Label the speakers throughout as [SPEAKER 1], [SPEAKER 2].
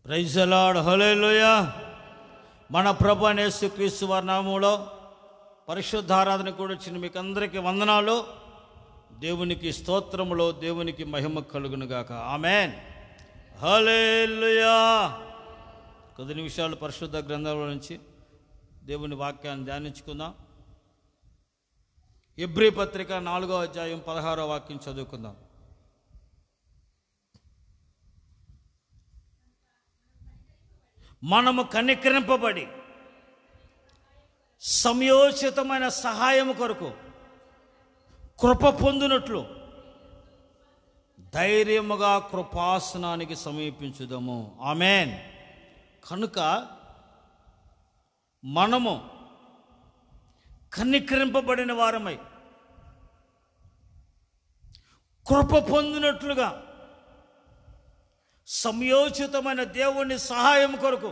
[SPEAKER 1] Praise the lord, హల్లెలూయా. మన ప్రభు అయిన యేసుక్రీస్తు వారి నామములో పరిశుద్ధ ఆరాధన కూడా వచ్చిన మీకు అందరికీ వందనాలు. దేవునికి స్తోత్రములో, దేవునికి మహిమ కలుగును గాక. ఆమేన్, హల్లెలూయా. కొద్ది నిమిషాలు పరిశుద్ధ గ్రంథంలో నుంచి దేవుని వాక్యాన్ని ధ్యానించుకుందాం. హెబ్రీ పత్రిక 4వ అధ్యాయం 16వ వాక్యం చదువుకుందాం. మనము కనికరింపబడి సమయోచితమైన సహాయం కొరకు కృప పొందినట్లు ధైర్యముగా కృపాసనానికి సమీపించుదాము. ఆమేన్. కనుక మనము కనికరింపబడిన వారమై కృప పొందినట్లుగా సమయోచితమైన దేవుని సహాయం కొరకు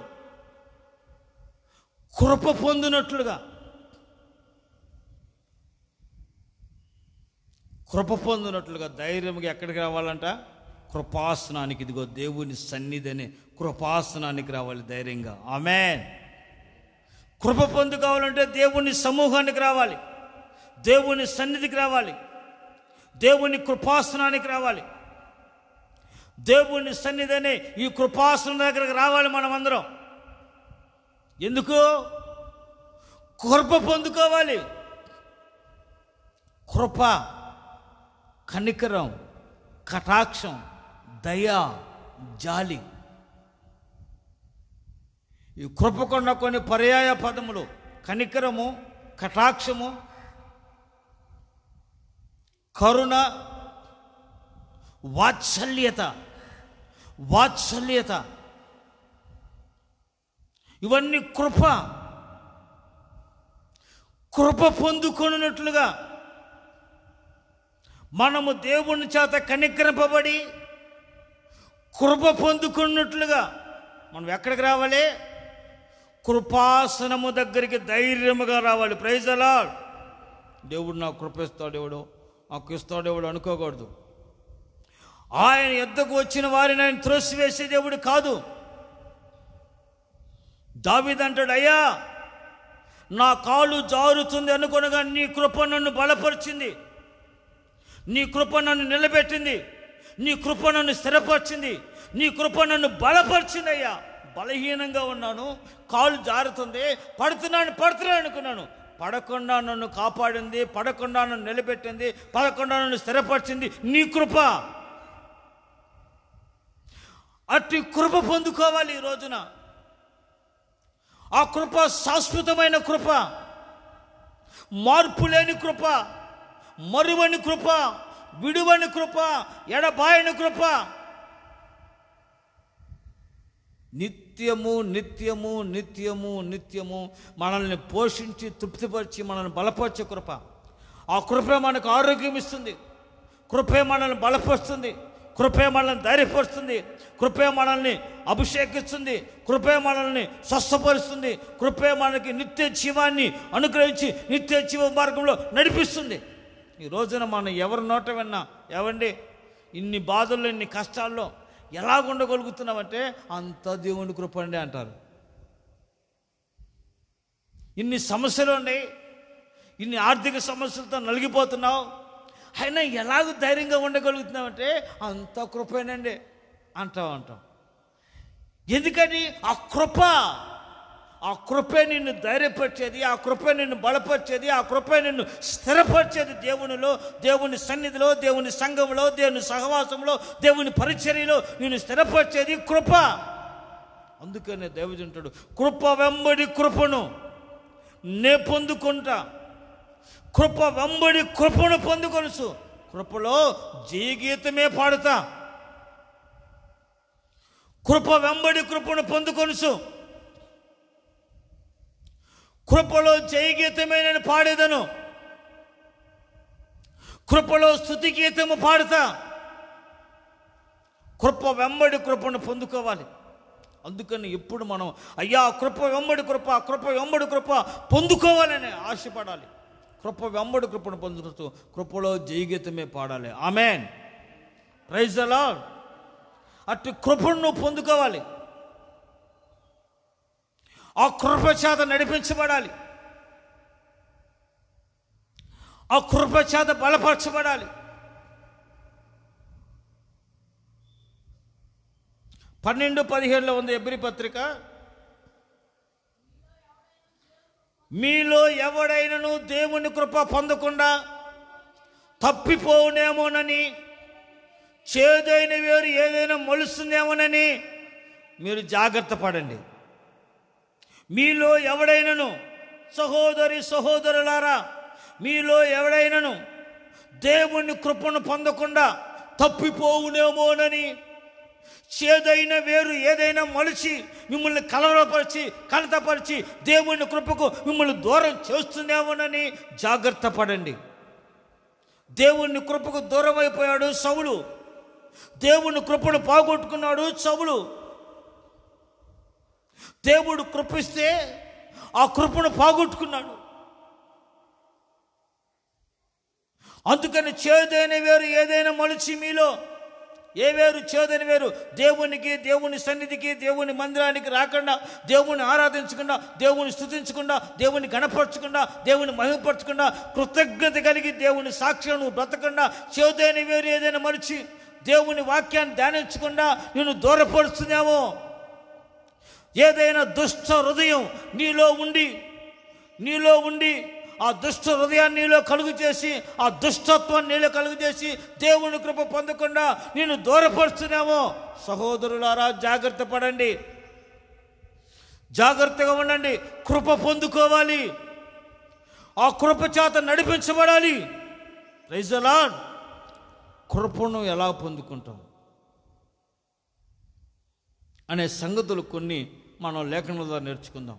[SPEAKER 1] కృప పొందినట్లుగా ధైర్యంగా ఎక్కడికి రావాలంట? కృపాసనానికి. ఇదిగో దేవుని సన్నిధి అనే కృపాసనానికి రావాలి ధైర్యంగా. ఆమేన్. కృప పొందుకోవాలంటే దేవుని సమూహానికి రావాలి, దేవుని సన్నిధికి రావాలి, దేవుని కృపాసనానికి రావాలి. దేవుని సన్నిధి అనే ఈ కృపాసనం దగ్గరకు రావాలి మనమందరం. ఎందుకు? కృప పొందుకోవాలి. కృప, కనికరం, కటాక్షం, దయ, జాలి. ఈ కృపకున్న కొన్ని పర్యాయ పదములు: కనికరము, కటాక్షము, కరుణ, వాత్సల్యత. ఇవన్నీ కృప పొందుకొనున్నట్లుగా మనము దేవుని చేత కనికరింపబడి కృప పొందుకున్నట్లుగా మనం ఎక్కడికి రావాలి? కృపాసనము దగ్గరికి ధైర్యముగా రావాలి. Praise the lord. దేవుడు నాకు కృప ఇస్తాడేవాడు, నాకు ఇస్తాడేవాడు అనుకోకూడదు. ఆయన యొద్దకు వచ్చిన వారిని ఆయన త్రోసివేసే దేవుడు కాదు. దావీదు అంటాడు, అయ్యా నా కాలు జారుతుంది అనుకొనగా నీ కృప నన్ను బలపరిచింది, నీ కృప నన్ను నిలబెట్టింది, నీ కృప నన్ను స్థిరపరిచింది, నీ కృప నన్ను బలపరిచింది. అయ్యా బలహీనంగా ఉన్నాను, కాలు జారుతుంది, పడుతున్నాను అనుకున్నాను. పడకుండా నన్ను కాపాడింది, పడకుండా నన్ను నిలబెట్టింది, పడకుండా నన్ను స్థిరపరిచింది నీ కృప. అట్టి కృప పొందుకోవాలి ఈ రోజున. ఆ కృప శాశ్వతమైన కృప, మార్పు లేని కృప, మరువని కృప, విడువని కృప, ఎడబాయని కృప. నిత్యము నిత్యము నిత్యము నిత్యము మనల్ని పోషించి తృప్తిపరిచి మనల్ని బలపరిచే కృప. ఆ కృపే మనకు ఆరోగ్యం ఇస్తుంది, కృపే మనల్ని బలపరుస్తుంది, కృపే మనల్ని ధైర్యపరుస్తుంది, కృపే మనల్ని అభిషేకిస్తుంది, కృపే మనల్ని స్వస్థపరుస్తుంది, కృపే మనకి నిత్య జీవాన్ని అనుగ్రహించి నిత్య జీవ మార్గంలో నడిపిస్తుంది. ఈ రోజున మనం ఎవరి నోట విన్నా, ఏవండి ఇన్ని బాధల్లో ఇన్ని కష్టాల్లో ఎలాగ ఉండగలుగుతున్నామంటే అంత దేవుని కృప అండి అంటారు. ఇన్ని సమస్యలు ఉన్నాయి, ఇన్ని ఆర్థిక సమస్యలతో నలిగిపోతున్నావు, అయినా ఎలాగ ధైర్యంగా ఉండగలుగుతున్నామంటే అంత కృపేనండి అంటాం. ఎందుకని? ఆ కృపే నిన్ను ధైర్యపరిచేది, ఆ కృపే నిన్ను బలపరిచేది, ఆ కృపే నిన్ను స్థిరపరిచేది. దేవునిలో, దేవుని సన్నిధిలో, దేవుని సంఘంలో, దేవుని సహవాసంలో, దేవుని పరిచర్యలో నిన్ను స్థిరపరిచేది కృప. అందుకనే దేవుడు అంటాడు, కృప వెంబడి కృపను నే పొందుకుంటా. కృప వెంబడి కృపను పొందుకొనుసు, కృపలో జయగీతమే పాడుతా. కృప వెంబడి కృపను పొందుకొనుసు, కృపలో జయగీతమే నేను పాడేదను, కృపలో స్తుతి గీతము పాడుతా. కృప వెంబడి కృపను పొందుకోవాలి. అందుకని ఎప్పుడు మనం అయ్యా కృప వెంబడి కృప పొందుకోవాలని ఆశపడాలి. కృప వెంబడి కృపను పొందుతూ కృపలో జయగీతమే పాడాలి. ఆమేన్. Praise the lord. అట్టి కృపను నువ్వు పొందుకోవాలి. ఆ కృప చేత నడిపించబడాలి, ఆ కృప చేత బలపరచబడాలి. 12:17 ఉంది హెబ్రీ పత్రిక. మీలో ఎవడైనను దేవుని కృప పొందకుండా తప్పిపోవునేమోనని, చేదైన వేరు ఏదైనా మొలుస్తుందేమోనని మీరు జాగ్రత్త పడండి. మీలో ఎవడైనను, సహోదరులారా, మీలో ఎవడైనను దేవుని కృపను పొందకుండా తప్పిపోవునేమోనని, చేదైన వేరు ఏదైనా మొలిచి మిమ్మల్ని కలవరపరిచి కలతపరిచి దేవుని కృపకు మిమ్మల్ని దూరం చేస్తుందేమోనని జాగ్రత్త పడండి. దేవుని కృపకు దూరం అయిపోయాడు సౌలు. దేవుని కృపను పోగొట్టుకున్నాడు సౌలు. దేవుడు కృపిస్తే ఆ కృపను పోగొట్టుకున్నాడు. అందుకని చేదైన వేరు ఏదైనా మొలిచి మీలో, ఏ వేరు? చేదైన వేరు. దేవునికి, దేవుని సన్నిధికి, దేవుని మందిరానికి రాకుండా, దేవుని ఆరాధించకుండా, దేవుని స్తుతించకుండా, దేవుని గణపరచకుండా, దేవుని మహిమపరచకుండా, కృతజ్ఞత కలిగి దేవుని సాక్ష్యం బ్రతకుండా, చేదైన వేరు ఏదైనా మరిచి దేవుని వాక్యాన్ని ధ్యానించకుండా నేను దూరపరుస్తున్నామో, ఏదైనా దుష్ట హృదయం నీలో ఉండి ఆ దుష్ట హృదయాన్ని నీలో కలుగు చేసి, ఆ దుష్టత్వాన్ని నీలో కలుగు చేసి దేవుని కృప పొందకుండా నేను దూరపరుస్తున్నామో, సహోదరులారా జాగ్రత్త పడండి, జాగ్రత్తగా ఉండండి. కృప పొందుకోవాలి, ఆ కృప చేత నడిపించబడాలి. Praise the lord. కృపను ఎలా పొందుకుంటాం అనే సంగతులు కొన్ని మనం లేఖనం ద్వారా నేర్చుకుందాం.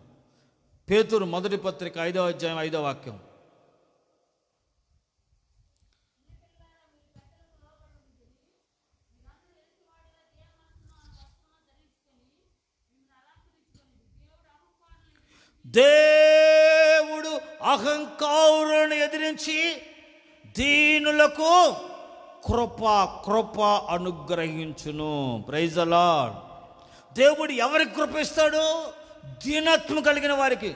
[SPEAKER 1] పేతురు మొదటి పత్రిక 5వ అధ్యాయం 5వ వాక్యం. దేవుడు అహంకారులను ఎదిరించి దీనులకు కృప అనుగ్రహించును. Praise the lord. దేవుడు ఎవరికి కృప ఇస్తాడు? దీనత్వం కలిగిన వారికి,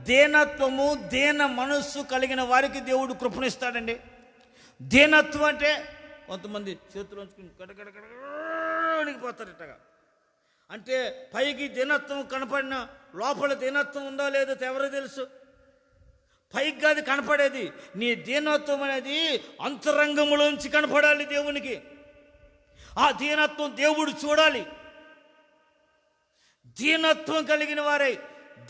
[SPEAKER 1] దీనత్వము దీన మనస్సు కలిగిన వారికి దేవుడు కృపణిస్తాడండి. దీనత్వం అంటే కొంతమంది చేతులు ఉంచుకుని కడకడకడగడిపోతారు ఇట్టగా. అంటే పైకి దీనత్వం కనపడిన లోపల దీనత్వం ఉందో లేదో ఎవరో తెలుసు. పైకి కాదు కనపడేది, నీ దీనత్వం అనేది అంతరంగములోంచి కనపడాలి దేవునికి. ఆ దీనత్వం దేవుడు చూడాలి. దీనత్వం కలిగిన వారై,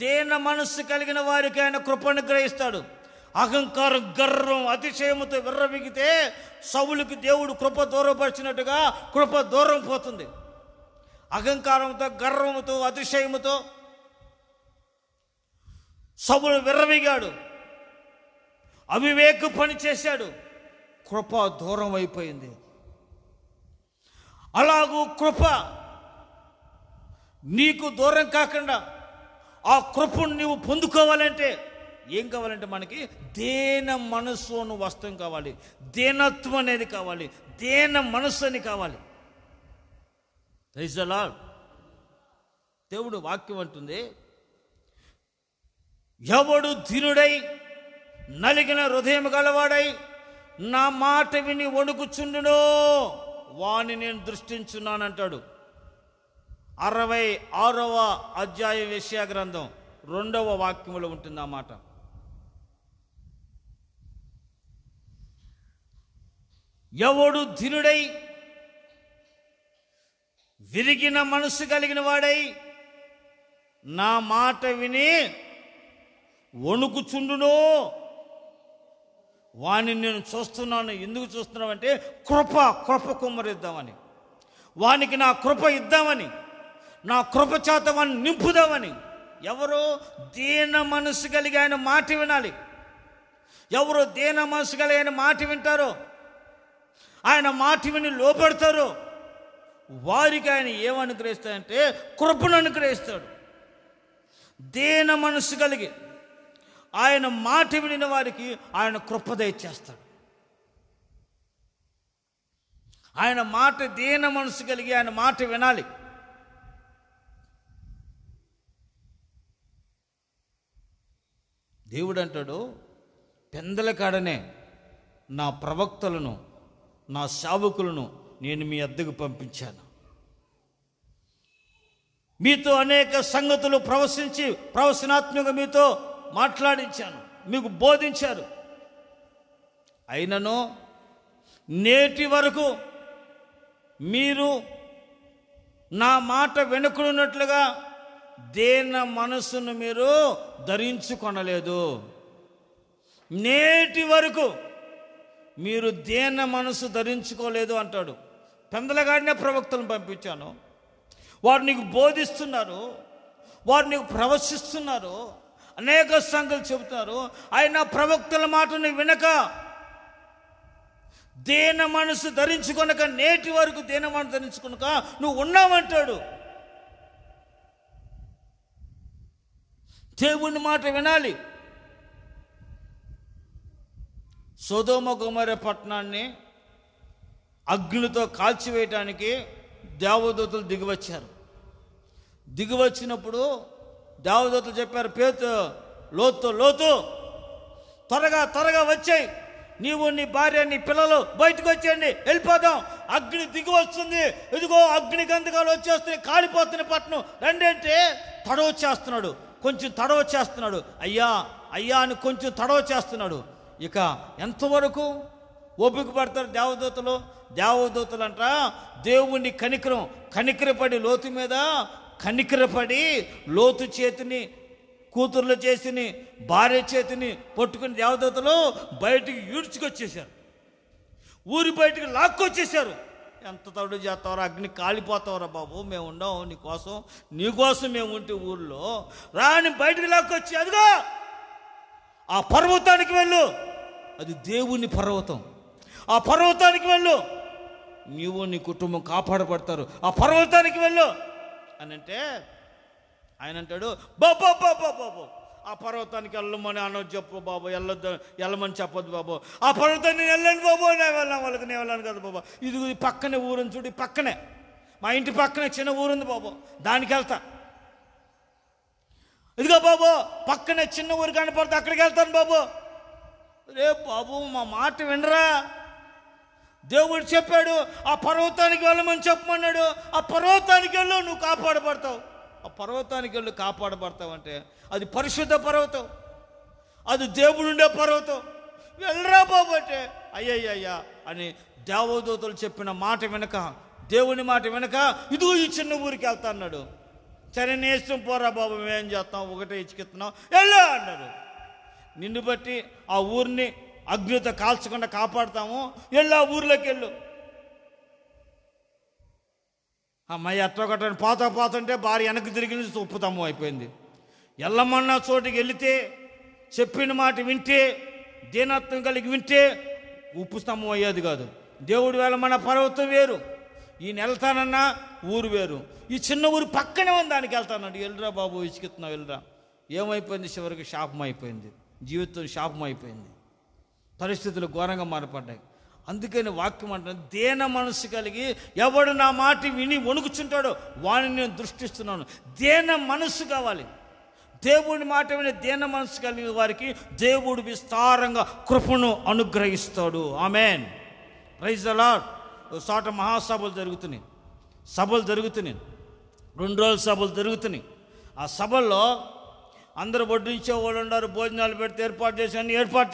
[SPEAKER 1] దీన మనస్సు కలిగిన వారికి ఆయన కృపను గ్రహిస్తాడు. అహంకారం, గర్వం, అతిశయముతో విర్రవిగితే సౌలుకి దేవుడు కృప దూరపరిచినట్టుగా కృప దూరం పోతుంది. అహంకారంతో, గర్వముతో, అతిశయముతో సౌలు విర్రవిగాడు, అవివేక పని చేశాడు, కృప దూరం అయిపోయింది. అలాగూ కృప నీకు దూరం కాకుండా ఆ కృపను నీవు పొందుకోవాలంటే ఏం కావాలంటే మనకి దేన మనస్సు అను వస్త్రం కావాలి, దేనత్వం అనేది కావాలి, దేన మనస్సు అని కావాలి. Praise the lord. దేవుడు వాక్యం అంటుంది, ఎవడు దీనుడై నలిగిన హృదయం గలవాడై నా మాట విని వణుకుచుండునో వాని నేను దృష్టించున్నానంటాడు. 66వ అధ్యాయం యెషయా గ్రంథం 2వ వాక్యములో ఉంటుంది ఆ మాట. ఎవడు దినుడై విరిగిన మనసు కలిగిన వాడై నా మాట విని వణుకుచుండునో వాణ్ణి నేను చూస్తున్నాను. ఎందుకు చూస్తున్నామంటే కృప కుమ్మరిద్దామని, వానికి నా కృప ఇద్దామని, నా కృప చేత వాడిని నింపుదామని. ఎవరు దీన మనసు కలిగి ఆయన మాట వినాలి. ఎవరు దీన మనసు కలిగి ఆయన మాట వింటారో, ఆయన మాట విని లోపడతారో వారికి ఆయన ఏమనుగ్రహిస్తాడంటే కృపను అనుగ్రహిస్తాడు. దీన మనసు కలిగి ఆయన మాట వినిన వారికి ఆయన కృప దయచేస్తాడు. ఆయన మాట, దీన మనసు కలిగి ఆయన మాట వినాలి. దేవుడు అంటాడు, పెందల కాడనే నా ప్రవక్తలను, నా సేవకులను నేను మీ వద్దకు పంపించాను. మీతో అనేక సంగతులు ప్రవచనాత్మకంగా మీతో మాట్లాడించాను, మీకు బోధించారు. అయినను నేటి వరకు మీరు నా మాట వెనుకడున్నట్లుగా దేన మనసును మీరు ధరించుకొనలేదు. నేటి వరకు మీరు దేన మనసు ధరించుకోలేదు అంటాడు. పెందలగాడినే ప్రవక్తలను పంపించాను, వారు నీకు బోధిస్తున్నారు, వారు నీకు ప్రవశిస్తున్నారు, అనేక సంగతులు చెబుతున్నారు. ఆయన ప్రవక్తల మాటను వినక దేన మనసు ధరించుకొనక, నేటి వరకు దేన మనసు ధరించుకొనక నువ్వు ఉన్నావంటాడు. దేవుని మాట వినాలి. సొదొమ గొమొర్రా పట్టణాన్ని అగ్నితో కాల్చివేయటానికి దేవదూతలు దిగివచ్చారు. దిగివచ్చినప్పుడు దేవదూతలు చెప్పారు, లోతు త్వరగా వచ్చాయి, నీవు నీ భార్య నీ పిల్లలు బయటకు వచ్చేయండి, వెళ్ళిపోదాం, అగ్ని దిగి వస్తుంది, ఇదిగో అగ్ని గంధకాలు వచ్చేస్తున్నాయి, కాలిపోతున్న పట్టణం రండి అంటే కొంచెం తడవ చేస్తున్నాడు. అయ్యా అని కొంచెం తడవ చేస్తున్నాడు. ఇక ఎంతవరకు ఓపిక పడతారు దేవదూతలు అంట. దేవుని కనికరపడి లోతు మీద కనికరపడి లోతు చేతిని, కూతుర్ల చేతిని, భార్య చేతిని పట్టుకుని దేవదూతలు బయటికి ఈడ్చుకొచ్చేసారు, ఊరి బయటికి లాక్కొచ్చేసారు. ఎంత తడు చేస్తావరా, అగ్ని కాలిపోతావరా బాబు, మేము ఉన్నాం నీకోసం మేము ఉంటే ఊళ్ళో రాని బయటికి లాక్కొచ్చి, అదిగో ఆ పర్వతానికి వెళ్ళు, అది దేవుని పర్వతం, ఆ పర్వతానికి వెళ్ళు, నీవు నీ కుటుంబం కాపాడబడతారు, ఆ పర్వతానికి వెళ్ళు అని అంటే ఆయన అంటాడు, బాబు ఆ పర్వతానికి వెళ్ళమని అనొద్దు చెప్పు బాబు, వెళ్ళమని చెప్పొద్దు బాబు, ఆ పర్వతాన్ని వెళ్ళండి బాబు, నేను వెళ్ళాను కదా బాబు, ఇది పక్కనే ఊరుంది చూడు, పక్కనే మా ఇంటి పక్కనే చిన్న ఊరుంది బాబు, దానికి వెళ్తా, ఇదిగో బాబు పక్కనే చిన్న ఊరు కనపడితే అక్కడికి వెళ్తాను బాబు. రే బాబు మా మాట వినరా, దేవుడు చెప్పాడు ఆ పర్వతానికి వెళ్ళమని చెప్పమన్నాడు, ఆ పర్వతానికి వెళ్ళు, నువ్వు కాపాడబడతావు. ఆ పర్వతానికి వెళ్ళు కాపాడబడతావు అంటే అది పరిశుద్ధ పర్వతం, అది దేవుడు ఉండే పర్వతం, వెళ్ళరా బాబు అంటే అయ్యయ్యా అని దేవదూతలు చెప్పిన మాట వెనక, దేవుని మాట వెనక ఇదిగో ఈ చిన్న ఊరికి వెళ్తా అన్నాడు. సరే నేస్తం పోరా బాబు, మేమేం చేస్తాం, ఒకటే ఇచ్చికెత్తున్నాం, వెళ్ళు అన్నాడు. నిన్ను బట్టి ఆ ఊరిని అగ్నితో కాల్చకుండా కాపాడుతాము, వెళ్ళు ఆ ఊర్లోకి వెళ్ళు. అమ్మాయి ఎట్టొకటని పోతుంటే భార్య వెనక్కి తిరిగి ఉప్పుతమ్ము అయిపోయింది. ఎల్లమన్న చోటికి వెళితే, చెప్పిన మాట వింటే, దీనత్వం కలిగి వింటే ఉప్పు స్తంభం అయ్యేది కాదు. దేవుడు వెళ్ళమన్న పర్వతం వేరు, ఈయన వెళ్తానన్నా ఊరు వేరు. ఈ చిన్న ఊరు పక్కనే ఉంది, దానికి వెళ్తానండి, వెళ్ళరా బాబు ఇసుకెత్తున్నావు వెళ్ళరా. ఏమైపోయింది, చివరికి శాపం అయిపోయింది, జీవితం శాపం అయిపోయింది, పరిస్థితులు ఘోరంగా మారిపడ్డాయి. అందుకని వాక్యం అంటారు, దేన మనసు కలిగి ఎవడు నా మాట విని వణుకుచుంటాడో వాడిని నేను దృష్టిస్తున్నాను. దేన మనసు కావాలి, దేవుడి మాట విని దేన మనసు కలిగిన వారికి దేవుడు విస్తారంగా కృపను అనుగ్రహిస్తాడు. ఆమేన్, ప్రైజ్ ది లార్డ్. చోట మహాసభలు జరుగుతున్నాయి, 2 రోజుల సభలు జరుగుతున్నాయి. ఆ సభల్లో అందరూ వడ్డించే వాళ్ళు ఉన్నారు, భోజనాలు పెడితే ఏర్పాటు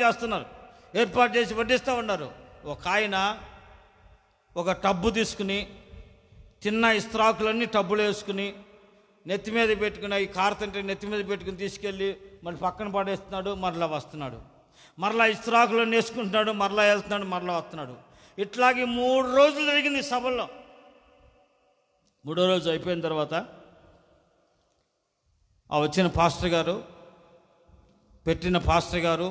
[SPEAKER 1] చేస్తున్నారు, ఏర్పాటు చేసి వడ్డిస్తూ ఉన్నారు. ఒక ఆయన ఒక టబ్బు తీసుకుని తిన్న ఇస్త్రాకులన్నీ టబ్బులు వేసుకుని నెత్తి మీద పెట్టుకుని, ఈ కారుతుంటే నెత్తి మీద పెట్టుకుని తీసుకెళ్ళి మళ్ళీ పక్కన పడేస్తున్నాడు, మరలా వస్తున్నాడు, మరలా ఇస్త్రాకులన్నీ వేసుకుంటున్నాడు, మరలా వెళ్తున్నాడు, మరలా వస్తున్నాడు. ఇట్లాగే 3 రోజులు జరిగింది సభల్లో. 3వ రోజు అయిపోయిన తర్వాత ఆ వచ్చిన పాస్టర్ గారు, పెట్టిన పాస్టర్ గారు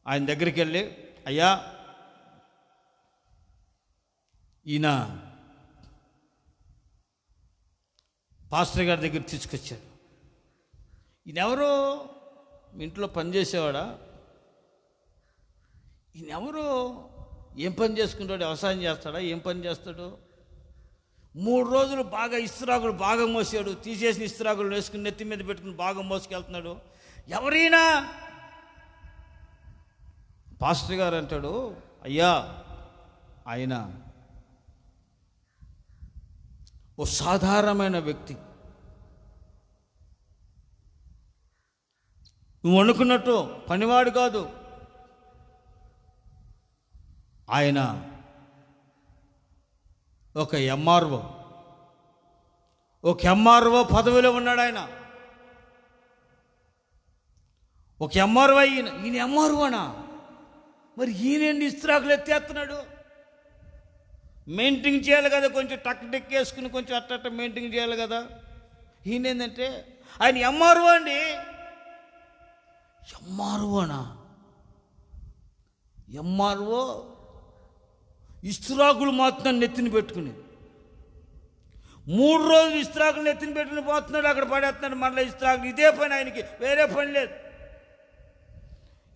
[SPEAKER 1] ఆయన దగ్గరికి వెళ్ళి, అయ్యా ఈయన పాస్టర్ గారి దగ్గర తీసుకొచ్చాడు. ఈయనెవరో మీ ఇంట్లో పనిచేసేవాడా, ఈయనెవరో, ఏం పని చేసుకుంటాడు, వ్యవసాయం చేస్తాడా, ఏం పని చేస్తాడు? 3 రోజులు బాగా ఇస్త్రాకులు బాగా మోసాడు, తీసేసిన ఇస్త్రాకులు వేసుకుని నెత్తి మీద పెట్టుకుని బాగా మోసుకెళ్తున్నాడు. ఎవరైనా పాస్టర్ గారు అంటాడు, అయ్యా ఆయన ఓ సాధారణమైన వ్యక్తి, నువ్వు అనుకున్నట్టు పనివాడు కాదు, ఆయన ఒక ఎంఆర్ఓ పదవిలో ఉన్నాడు. ఆయన ఒక ఎంఆర్ఓ. ఈయన ఎంఆర్ఓనా? మరి ఈయనండి ఇస్త్రాకులు ఎత్తేస్తున్నాడు. మెయింటైన్ చేయాలి కదా, కొంచెం టక్ టెక్ వేసుకుని కొంచెం అట్ట మెయింటైన్ చేయాలి కదా. ఈయన ఏంటంటే ఆయన ఎంఆర్ఓ అండి. ఎంఆర్ఓనా? ఎంఆర్ఓ ఇస్త్రాకులు మాత్రం నెత్తిని పెట్టుకుని 3 రోజులు ఇస్త్రాకులు నెత్తిని పెట్టుకుని పోతున్నాడు, అక్కడ పడేస్తున్నాడు. మళ్ళీ ఇస్త్రాకులు, ఇదే పని ఆయనకి, వేరే పని లేదు.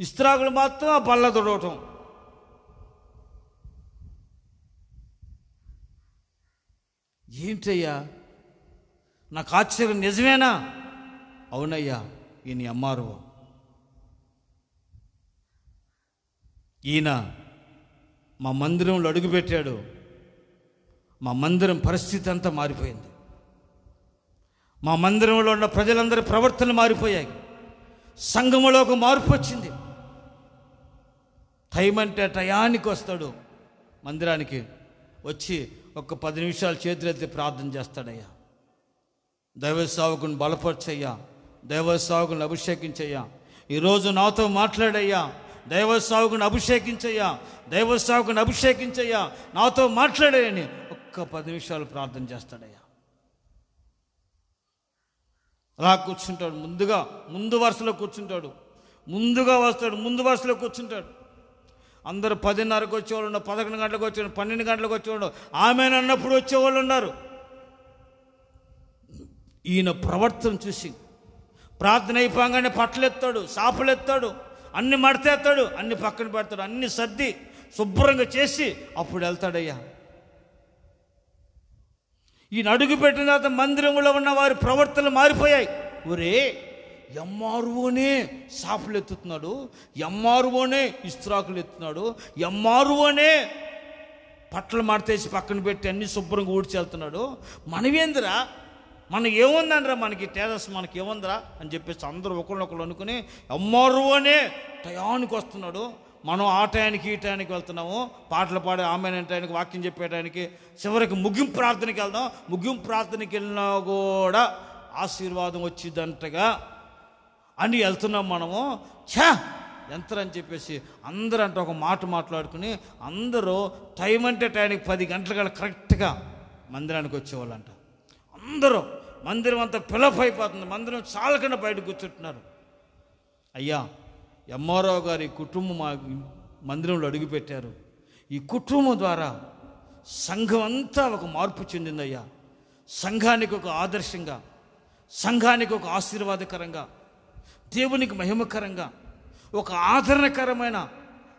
[SPEAKER 1] ఇస్త్రాకులు మాత్రం ఆ బల్ల తొడవటం. ఏంటయ్యా నాకు ఆశ్చర్యం, నిజమేనా? అవునయ్యా, ఈయన ఎంఆర్ఓ. ఈయన మా మందిరంలో అడుగుపెట్టాడు, మా మందిరం పరిస్థితి అంతా మారిపోయింది. మా మందిరంలో ఉన్న ప్రజలందరి ప్రవర్తనలు మారిపోయాయి. సంఘములో ఒక మార్పు వచ్చింది. టైం అంటే టయానికి వస్తాడు మందిరానికి, వచ్చి ఒక 10 నిమిషాలు చేతులెత్తి ప్రార్థన చేస్తాడయ్యా. దైవ సేవకుని బలపరచయ్యా, దైవ సేవకుని అభిషేకించయ్యా, ఈరోజు నాతో మాట్లాడయ్యా, దైవ సేవకుని అభిషేకించయ్యా, దైవ సేవకుని అభిషేకించయ్యా, నాతో మాట్లాడేయని ఒక్క 10 నిమిషాలు ప్రార్థన చేస్తాడయ్యా. అలా కూర్చుంటాడు. ముందు వరుసలో కూర్చుంటాడు. ముందుగా వస్తాడు, ముందు వరుసలో కూర్చుంటాడు. అందరూ 10:30కు వచ్చేవాళ్ళు ఉన్నారు, 11 గంటలకు వచ్చేవాళ్ళు, 12 గంటలకు వచ్చేవాళ్ళు, ఆమెనన్నప్పుడు వచ్చేవాళ్ళు ఉన్నారు. ఈయన ప్రవర్తన చూసి ప్రార్థన అయిపోగానే పట్టలెత్తాడు, సాపలెత్తాడు, అన్ని మడతేస్తాడు, అన్ని పక్కన పెడతాడు, అన్ని సర్ది శుభ్రంగా చేసి అప్పుడు వెళ్తాడయ్యా. ఈయన అడుగు పెట్టిన తర్వాత మందిరంలో ఉన్న వారి ప్రవర్తనలు మారిపోయాయి. ఒరే, ఎంఆర్ఓనే సాపులు ఎత్తుతున్నాడు, ఎంఆర్ఓనే ఇస్త్రాకులు ఎత్తున్నాడు, ఎంఆర్ఓనే పట్టలు మడతేసి పక్కన పెట్టి అన్ని శుభ్రంగా ఊడ్చెళ్తున్నాడు, మనమేందిరా, మనకి ఏముందనరా, మనకి టేరస్ మనకి ఏముందిరా అని చెప్పేసి అందరూ ఒకరినొకరు అనుకుని ఎంఆర్ఓనే టయానికి వస్తున్నాడు. మనం ఆ టయానికి ఈ టయానికి వెళ్తున్నాము, పాటలు పాడే ఆమె టయానికి, వాక్యం చెప్పేటానికి, చివరికి ముగింపు ప్రార్థనకి వెళ్దాం. ముగింపు ప్రార్థనకి వెళ్ళినా కూడా ఆశీర్వాదం వచ్చిందంటగా అని వెళ్తున్నాం మనము. ఎంతరని చెప్పేసి అందరూ అంటే ఒక మాట మాట్లాడుకుని అందరూ టైం అంటే టైంకి 10 గంటల కరెక్ట్గా మందిరానికి వచ్చేవాళ్ళంట. అందరూ మందిరం అంతా పిలప్ అయిపోతుంది, మందిరం చాలకుండా బయట కూర్చుంటున్నారు. అయ్యా, ఎంఆర్ఓ గారి కుటుంబం మా మందిరంలో అడుగుపెట్టారు. ఈ కుటుంబం ద్వారా సంఘం అంతా ఒక మార్పు చెందిందయ్యా. సంఘానికి ఒక ఆదర్శంగా, సంఘానికి ఒక ఆశీర్వాదకరంగా, దేవునికి మహిమకరంగా, ఒక ఆదరణకరమైన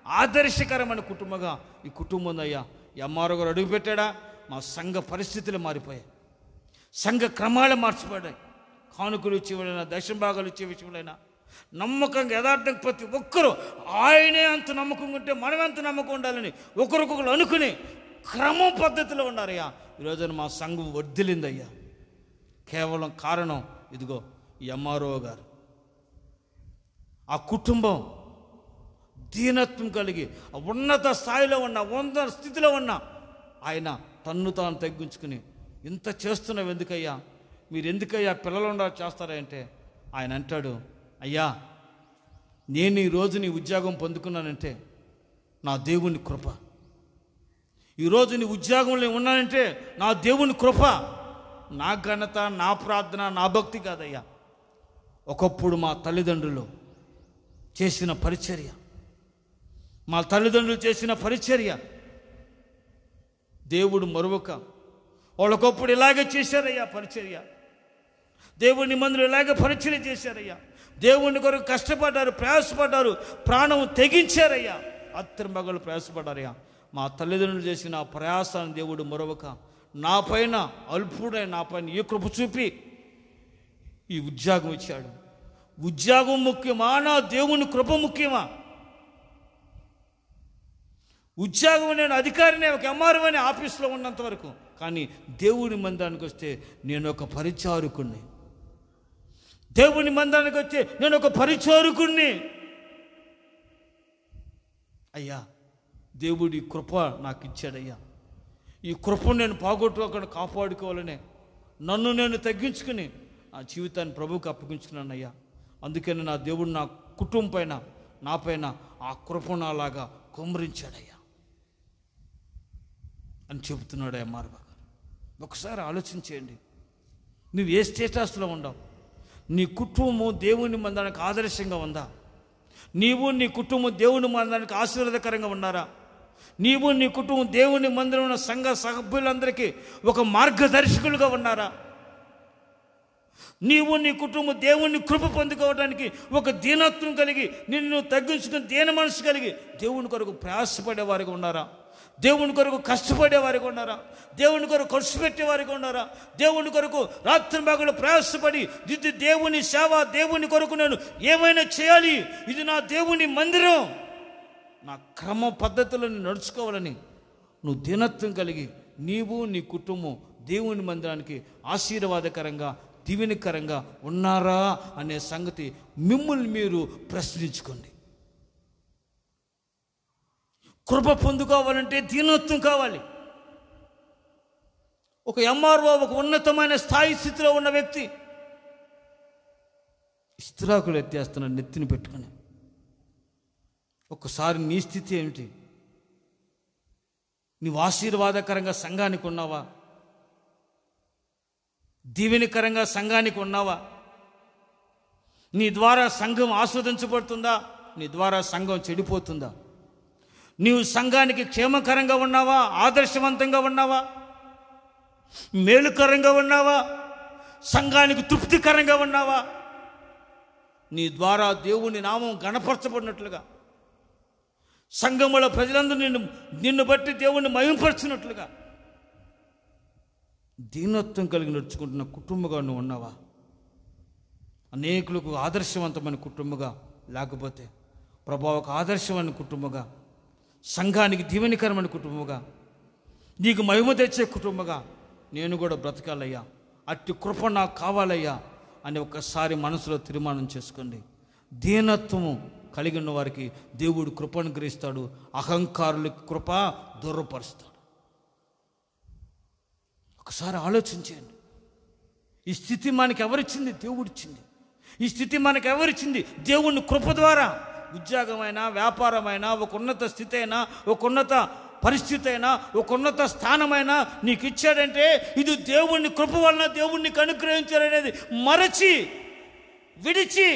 [SPEAKER 1] ఆదర్శకరమైన కుటుంబంగా ఈ కుటుంబం ఉందయ్యా. ఎంఆర్ఓ గారు అడుగుపెట్టాడా, మా సంఘ పరిస్థితులు మారిపోయాయి, సంఘ క్రమాలు మార్చిపడ్డాయి. కానుకలు ఇచ్చే వాళ్ళైనా, దశభాగాలు ఇచ్చే విషయంలో నమ్మకంగా యథార్థంగా ప్రతి ఒక్కరూ ఆయనే అంత నమ్మకంగా ఉంటే మనం ఎంత నమ్మకం ఉండాలని ఒకరికొకరు అనుకుని క్రమం పద్ధతిలో ఉన్నారయ్యా. ఈరోజు మా సంఘం వర్ధిల్లిందయ్యా. కేవలం కారణం ఇదిగో ఈ ఎంఆర్ఓ గారు. ఆ కుటుంబం దీనత్వం కలిగి ఉన్నత స్థాయిలో ఉన్న, ఉన్నత స్థితిలో ఉన్న ఆయన తన్ను తాను తగ్గించుకుని ఇంత చేస్తున్నావు ఎందుకయ్యా, మీరు ఎందుకయ్యా పిల్లలు ఉండాలి చేస్తారా అంటే ఆయన అంటాడు, అయ్యా నేను ఈరోజు నీ ఉద్యోగం పొందుకున్నానంటే నా దేవుని కృప. ఈరోజు నీ ఉద్యోగంలో ఉన్నానంటే నా దేవుని కృప. నా ఘనత, నా ప్రార్థన, నా భక్తి కాదయ్యా. ఒకప్పుడు మా తల్లిదండ్రులు చేసిన పరిచర్య, మా తల్లిదండ్రులు చేసిన పరిచర్య దేవుడు మరొక వాళ్ళకొప్పుడు ఇలాగే చేశారయ్యా పరిచర్య. దేవుని మందులు ఇలాగే పరిచర్య చేశారయ్యా. దేవుని కొరకు కష్టపడ్డారు, ప్రయాసపడ్డారు, ప్రాణం తెగించారయ్యా. అత్తిమగలు ప్రయాసపడ్డారయ్యా. మా తల్లిదండ్రులు చేసిన ప్రయాసాన్ని దేవుడు మరొక నా పైన అల్పుడై నా పైన ఈ కృప చూపి ఈ ఉద్యోగం ఇచ్చాడు. ఉద్యోగం ముఖ్యమా, నా దేవుని కృప ముఖ్యమా? ఉద్యోగం నేను అధికారిని, ఒక ఎంఆర్ఓ అని ఆఫీస్లో ఉన్నంత వరకు. కానీ దేవుని మందిరానికి వస్తే నేను ఒక పరిచారకుణ్ణి. దేవుని మందిరానికి వస్తే నేను ఒక పరిచారకుణ్ణి. అయ్యా, దేవుడి కృప నాకు ఇచ్చాడయ్యా. ఈ కృపను నేను పోగొట్టుకోకుండా కాపాడుకోవాలనే నన్ను నేను తగ్గించుకుని ఆ జీవితాన్ని ప్రభువుకి అప్పగించుకున్నాను అయ్యా. అందుకని నా దేవుడు నా కుటుంబం పైన, నా పైన ఆ కృపను అలాగా కుమ్మరించాడయ్యా అని చెబుతున్నాడు ఎంఆర్ఓ గారు. ఒకసారి ఆలోచించేయండి, నువ్వు ఏ స్టేటస్లో ఉండవు? నీ కుటుంబం దేవుని మందిరానికి ఆదర్శంగా ఉందా? నీవు నీ కుటుంబం దేవుని మందిరానికి ఆశీర్వాదకరంగా ఉన్నారా? నీవు నీ కుటుంబం దేవుని మందిరం సంఘ సభ్యులందరికీ ఒక మార్గదర్శకులుగా ఉన్నారా? నీవు నీ కుటుంబం దేవుని కృప పొందుకోవడానికి ఒక దీనత్వం కలిగి, నిన్ను తగ్గించుకుని దీన మనసు కలిగి దేవుని కొరకు ప్రయాసపడేవారిగా ఉన్నారా? దేవుని కొరకు కష్టపడేవారిగా ఉన్నారా? దేవుని కొరకు ఖర్చు పెట్టేవారిగా ఉన్నారా? దేవుని కొరకు రాత్రి పగలు ప్రయాసపడి ఇది దేవుని సేవ, దేవుని కొరకు నేను ఏమైనా చేయాలి, ఇది నా దేవుని మందిరం, నా క్రమ పద్ధతులను నడుచుకోవాలని నువ్వు దీనత్వం కలిగి నీవు నీ కుటుంబం దేవుని మందిరానికి ఆశీర్వాదకరంగా, దీవెనకరంగా ఉన్నారా అనే సంగతి మిమ్మల్ని మీరు ప్రశ్నించుకోండి. కృప పొందుకోవాలంటే దీనత్వం కావాలి. ఒక ఎంఆర్ఓ, ఒక ఉన్నతమైన స్థాయి స్థితిలో ఉన్న వ్యక్తి ఇస్త్రాకులు ఎత్తేస్తున్నాడు నెత్తిని పెట్టుకుని. ఒక్కసారి నీ స్థితి ఏమిటి? నీవు ఆశీర్వాదకరంగా సంఘానికి ఉన్నావా? దీవెనకరంగా సంఘానికి ఉన్నావా? నీ ద్వారా సంఘం ఆస్వాదించబడుతుందా? నీ ద్వారా సంఘం చెడిపోతుందా? నీవు సంఘానికి క్షేమకరంగా ఉన్నావా? ఆదర్శవంతంగా ఉన్నావా? మేలుకరంగా ఉన్నావా? సంఘానికి తృప్తికరంగా ఉన్నావా? నీ ద్వారా దేవుని నామం గణపరచబడినట్లుగా, సంఘములో ప్రజలందరూ నిన్ను బట్టి దేవుణ్ణి మహిమపరచినట్లుగా దీనత్వం కలిగి నడుచుకుంటున్న కుటుంబంగా నువ్వు ఉన్నావా? అనేకులకు ఆదర్శవంతమైన కుటుంబంగా, లేకపోతే ప్రభా ఒక ఆదర్శమైన కుటుంబంగా, సంఘానికి దీవెనకరమైన కుటుంబంగా, నీకు మహిమ తెచ్చే కుటుంబంగా నేను కూడా బ్రతకాలయ్యా, అట్టి కృప నాకు కావాలయ్యా అని ఒక్కసారి మనసులో తీర్మానం చేసుకోండి. దీనత్వము కలిగి ఉన్న వారికి దేవుడు కృపను గ్రహిస్తాడు, అహంకారులకి కృప దూరపరుస్తాడు. ఒకసారి ఆలోచించండి. ఈ స్థితి మనకి ఎవరిచ్చింది? దేవుడిచ్చింది. ఈ స్థితి మనకు ఎవరిచ్చింది? దేవుని కృప ద్వారా. ఉద్యోగమైనా, వ్యాపారమైనా, ఒక ఉన్నత స్థితి అయినా, ఒక ఉన్నత పరిస్థితి అయినా, ఒక ఉన్నత స్థానమైనా నీకు ఇచ్చాడంటే ఇది దేవుని కృప వలన దేవుణ్ణి అనుగ్రహించాడనేది మరచి విడిచి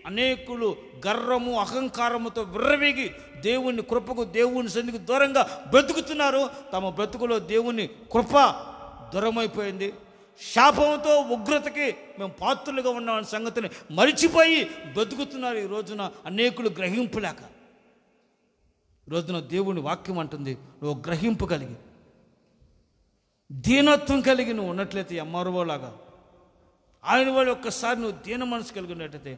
[SPEAKER 1] అనేకులు గర్వము అహంకారముతో విర్రవీగి దేవుని కృపకు, దేవుని సన్నిధికి దూరంగా బ్రతుకుతున్నారు. తమ బ్రతుకులో దేవుని కృప దూరమైపోయింది. శాపంతో ఉగ్రతకి మేము పాత్రులుగా ఉన్నామన్న సంగతిని మరిచిపోయి బ్రతుకుతున్నారు. ఈ రోజున అనేకులు గ్రహింపులేక, ఈ రోజున దేవుని వాక్యం అంటుంది, నువ్వు గ్రహింపు కలిగి దీనత్వం కలిగి నువ్వు ఉన్నట్లయితే ఎంఆర్ఓలాగా ఆయన వాళ్ళు ఒక్కసారి నువ్వు దీన మనసు కలిగి ఉన్నట్లయితే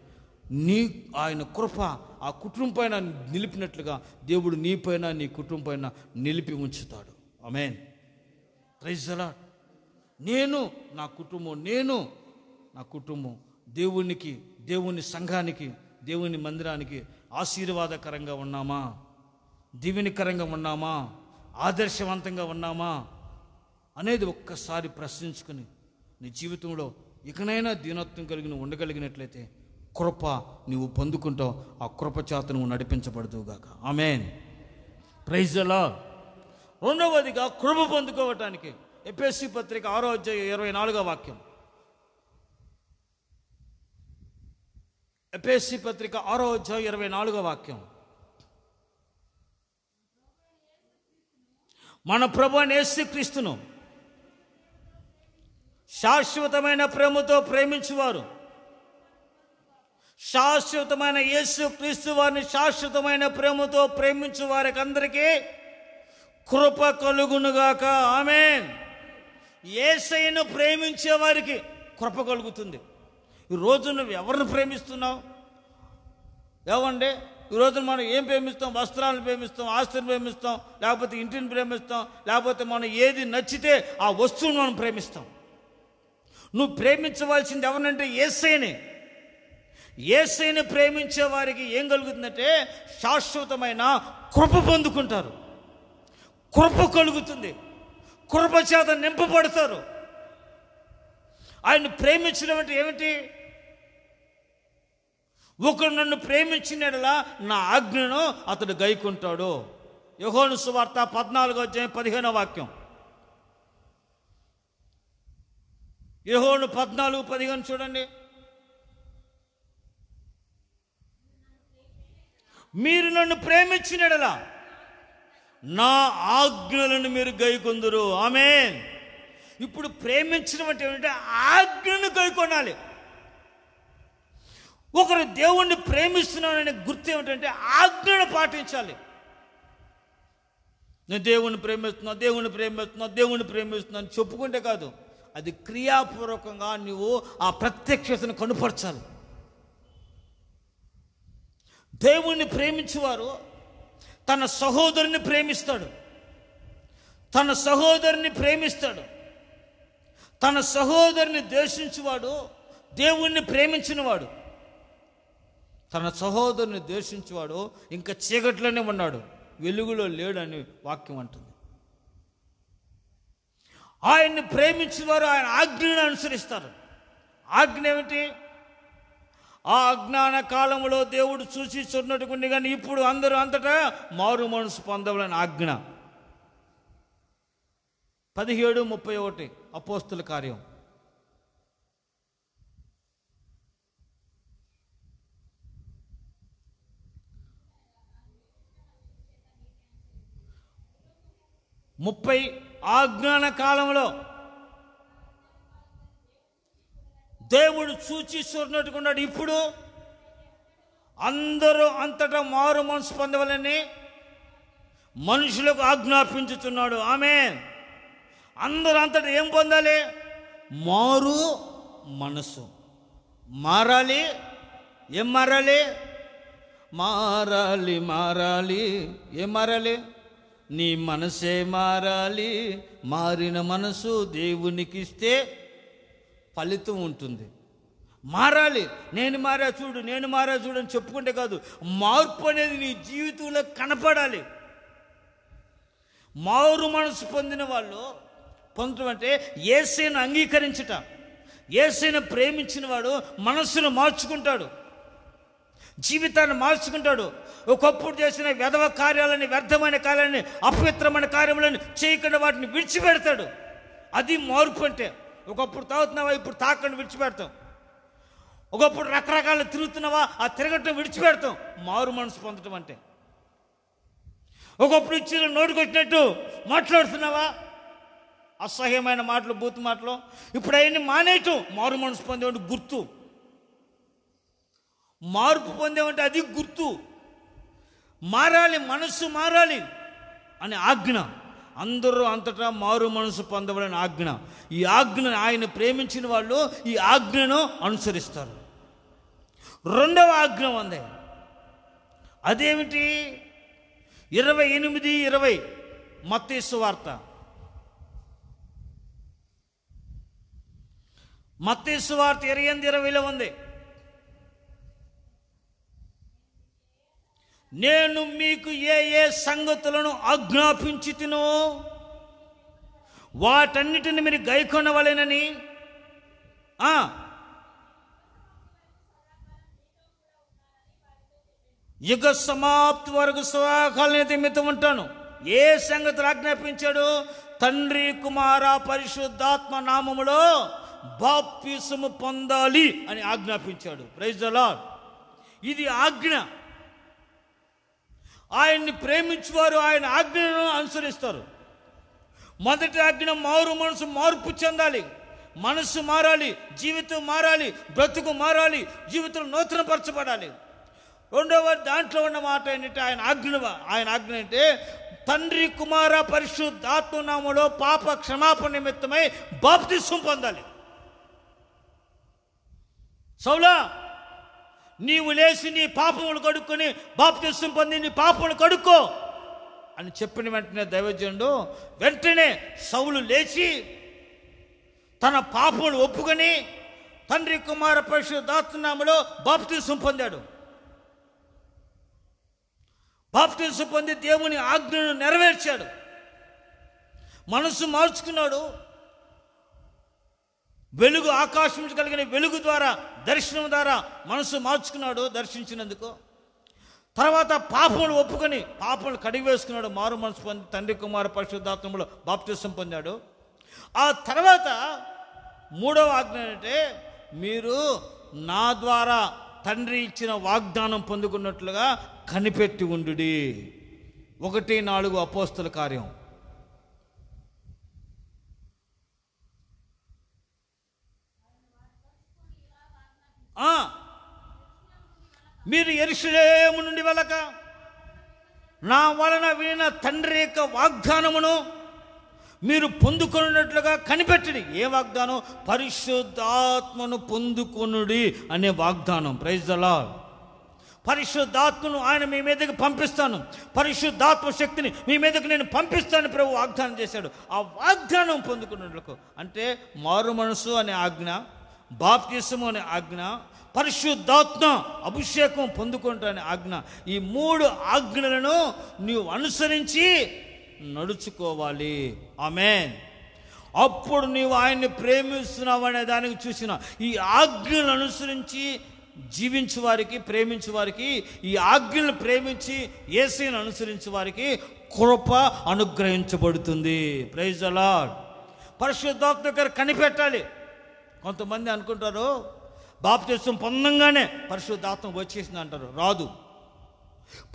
[SPEAKER 1] ఆయన కృప ఆ కుటుంబం పైన నిలిపినట్లుగా దేవుడు నీ పైన, నీ కుటుంబం పైన నిలిపి ఉంచుతాడు. ఆమేన్. Praise the lord. నేను నా కుటుంబం దేవునికి, దేవుని సంఘానికి, దేవుని మందిరానికి ఆశీర్వాదకరంగా ఉన్నామా? దీవెనకరంగా ఉన్నామా? ఆదర్శవంతంగా ఉన్నామా అనేది ఒక్కసారి ప్రశ్నించుకుని నీ జీవితంలో ఇకనైనా దీనత్వం కలిగి నువ్వు ఉండగలిగినట్లయితే కృప నువ్వు పొందుకుంటావు. ఆ కృప చేత నువ్వు నడిపించబడుదువుగాక. ఆమేన్. Praise the lord. రెండవదిగా కృప పొందుకోవటానికి ఎఫెసీ పత్రిక 6వ అధ్యాయం 24వ వాక్యం. ఎఫెసీ పత్రిక 6వ అధ్యాయం 24వ వాక్యం. మన ప్రభువైన యేసుక్రీస్తును శాశ్వతమైన ప్రేమతో ప్రేమించువారు, శాశ్వతమైన యేసుక్రీస్తు వారిని శాశ్వతమైన ప్రేమతో ప్రేమించు వారికి అందరికీ కృప కలుగునుగాక. ఆమేన్. యేసయ్యను ప్రేమించే వారికి కృప కలుగుతుంది. ఈరోజు నువ్వు ఎవరిని ప్రేమిస్తున్నావు? ఏమండి, ఈరోజు మనం ఏం ప్రేమిస్తాం? వస్త్రాలను ప్రేమిస్తాం, ఆస్తిని ప్రేమిస్తాం, లేకపోతే ఇంటిని ప్రేమిస్తాం, లేకపోతే మనం ఏది నచ్చితే ఆ వస్తువును మనం ప్రేమిస్తాం. నువ్వు ప్రేమించవలసింది ఎవరినంటే యేసయ్యని. యేసయ్యని ప్రేమించే వారికి ఏం కలుగుతుందంటే శాశ్వతమైన కృప పొందుకుంటారు. కృప కలుగుతుంది, కృప చేత నింపబడతారు. ఆయన్ని ప్రేమించడం అంటే ఏమిటి? ఒకరు నన్ను ప్రేమించినలా నా ఆజ్ఞను అతడు గైకుంటాడు. యోహాను సువార్త 14:15 యోహాను 14:15 చూడండి. మీరు నన్ను ప్రేమించినలా నా ఆజ్ఞలను మీరు గైకొందురు. ఆమేన్. ఇప్పుడు ప్రేమించడం అంటే ఏమిటంటే ఆజ్ఞను గైకొనాలి. ఒకరు దేవుణ్ణి ప్రేమిస్తున్నాననే గుర్తు ఏమిటంటే ఆజ్ఞను పాటించాలి. నేను దేవుణ్ణి ప్రేమిస్తున్నా, దేవుణ్ణి ప్రేమిస్తున్నా, దేవుణ్ణి ప్రేమిస్తున్నా అని చెప్పుకుంటే కాదు, అది క్రియాపూర్వకంగా నువ్వు ఆ ప్రత్యక్షతను కనుపరచాలి. దేవుణ్ణి ప్రేమించేవారు తన సహోదరుని ప్రేమిస్తాడు, తన సహోదరుని ప్రేమిస్తాడు. తన సహోదరుని ద్వేషించువాడు దేవుణ్ణి ప్రేమించినవాడు. తన సహోదరుని ద్వేషించేవాడు ఇంకా చీకట్లోనే ఉన్నాడు, వెలుగులో లేడని వాక్యం అంటుంది. ఆయన్ని ప్రేమించేవారు ఆయన ఆజ్ఞను అనుసరిస్తారు. ఆజ్ఞ ఏమిటి? ఆ అజ్ఞాన కాలంలో దేవుడు చూసి చూడనట్టుకుంది, కానీ ఇప్పుడు అందరూ అంతటా మారు మనసు పొందవాలని ఆజ్ఞ. 17:31 అపోస్తుల కార్యం. అజ్ఞాన కాలంలో దేవుడు చూచి చూడనట్టుకున్నాడు, ఇప్పుడు అందరూ అంతటా మారు మనసు పొందవాలని మనుషులకు ఆజ్ఞాపించుతున్నాడు. ఆమేన్. అందరూ అంతటా ఏం పొందాలి? మారు మనసు మారాలి. ఏం మారాలి? మారాలి, మారాలి. ఏం మారాలి? నీ మనసే మారాలి. మారిన మనసు దేవునికి ఇస్తే ఫలితం ఉంటుంది. మారాలి. నేను మారా చూడు, నేను మారా చూడు అని చెప్పుకుంటే కాదు, మార్పు అనేది నీ జీవితంలో కనపడాలి. మారు మనసు పొందిన వాళ్ళు పొందడం అంటే యేసయ్యను అంగీకరించుట. యేసయ్యను ప్రేమించిన వాడు మనస్సును మార్చుకుంటాడు, జీవితాన్ని మార్చుకుంటాడు. ఒకప్పుడు చేసిన వెధవ కార్యాలని, వ్యర్థమైన కార్యాలని, అపవిత్రమైన కార్యములను చేయకుండా వాటిని విడిచిపెడతాడు. అది మార్పు అంటే. ఒకప్పుడు తాగుతున్నావా, ఇప్పుడు తాకకుండా విడిచిపెడతాం. ఒకప్పుడు రకరకాలు తిరుగుతున్నావా, ఆ తిరగటం విడిచిపెడతాం. మారు మనసు పొందటం అంటే. ఒకప్పుడు ఇచ్చిన నోటికి వచ్చినట్టు మాట్లాడుతున్నావా, అసహ్యమైన మాటలు, బూతు మాటలు, ఇప్పుడు అవన్నీ మానేయటం మారు మనసు పొందేవంటే గుర్తు. మార్పు పొందేవంటే అది గుర్తు. మారాలి, మనస్సు మారాలి అని ఆజ్ఞ. అందరూ అంతటా మారు మనసు పొందవలని ఆజ్ఞ. ఈ ఆజ్ఞను ఆయన ప్రేమించిన వాళ్ళు ఈ ఆజ్ఞను అనుసరిస్తారు. రెండవ ఆజ్ఞ ఉంది. అదేమిటి? 28:20 మత్తయి సువార్త. మత్తయి సువార్త 28:20 ఉంది. నేను మీకు ఏ ఏ సంగతులను ఆజ్ఞాపించి తినో వాటన్నిటిని మీరు గైకొనవలెనని. యుగ సమాప్తి వరకు సదాకాలం నిమిత్తం ఉంటాను. ఏ సంగతులు ఆజ్ఞాపించాడు? తండ్రి, కుమార, పరిశుద్ధాత్మ నామములో బాప్తిసము పొందాలి అని ఆజ్ఞాపించాడు. Praise the lord. ఇది ఆజ్ఞ. ఆయన్ని ప్రేమించేవారు ఆయన ఆజ్ఞను అనుసరిస్తారు. మొదటి ఆజ్ఞ మారు మనసు, మార్పు చెందాలి, మనసు మారాలి, జీవితం మారాలి, బ్రతుకు మారాలి, జీవితం నూతనపరచబడాలి. రెండవ దాంట్లో ఉన్న మాట ఏంటంటే ఆయన ఆజ్ఞ అంటే తండ్రి, కుమార, పరిశుద్ధాత్మ నామములో పాప క్షమాపణ నిమిత్తమై బాప్తిసం పొందాలి. సౌలా, నీవు లేచి నీ పాపములు కడుక్కొని బాప్తిస్మం పొంది నీ పాపములు కడుక్కో అని చెప్పిన వెంటనే దైవజనుడు వెంటనే సౌలు లేచి తన పాపములు ఒప్పుకొని తండ్రి కుమార పరిశుద్ధాత్మ నామములో బాప్తిస్మం పొందాడు. బాప్తిస్మం పొంది దేవుని ఆజ్ఞను నెరవేర్చాడు. మనసు మార్చుకున్నాడు. వెలుగు, ఆకాశం నుంచి కలిగిన వెలుగు ద్వారా, దర్శనం ద్వారా మనసు మార్చుకున్నాడు దర్శించినందుకు. తర్వాత పాపములు ఒప్పుకొని పాపములు కడిగి వేసుకున్నాడు. మారు మనసు పొంది తండ్రి కుమార పరిశుద్ధాత్మలో బాప్తిస్మం పొందాడు. ఆ తర్వాత మూడవ ఆజ్ఞ ఏంటంటే, మీరు నా ద్వారా తండ్రి ఇచ్చిన వాగ్దానం పొందుకున్నట్లుగా కనిపెట్టి ఉండుడి. 1:4 అపోస్తల కార్యం. మీరు యెరూషలేము నుండి వెళ్ళక నా వలన వినిన తండ్రి యొక్క వాగ్దానమును మీరు పొందుకొనున్నట్లుగా కనిపెట్టండి. ఏ వాగ్దానం? పరిశుద్ధాత్మను పొందుకొనుడి అనే వాగ్దానం. Praise the lord. పరిశుద్ధాత్మను ఆయన మీ మీదకి పంపిస్తాను, పరిశుద్ధాత్మ శక్తిని మీ మీదకి నేను పంపిస్తాను ప్రభు వాగ్దానం చేశాడు. ఆ వాగ్దానం పొందుకున్నట్లకు అంటే మారు మనసు అనే ఆజ్ఞ, బాప్తిస్మం అనే ఆజ్ఞ, పరిశుద్ధాత్మ అభిషేకం పొందుకుంటానే ఆజ్ఞ. ఈ 3 ఆజ్ఞలను నీవు అనుసరించి నడుచుకోవాలి. ఆమేన్. అప్పుడు నీవు ఆయన్ని ప్రేమిస్తున్నావు అనే దానికి చూసిన ఈ ఆజ్ఞలను అనుసరించి జీవించు వారికి, ప్రేమించు వారికి, ఈ ఆజ్ఞలను ప్రేమించి యేసుని అనుసరించే వారికి కృప అనుగ్రహించబడుతుంది. Praise the lord. పరిశుద్ధాత్మ గారు కనిపెట్టాలి. కొంతమంది అనుకుంటారు బాప్తిస్మం పొందంగానే పరిశుద్ధాత్మ వచ్చేసింది అంటారు. రాదు.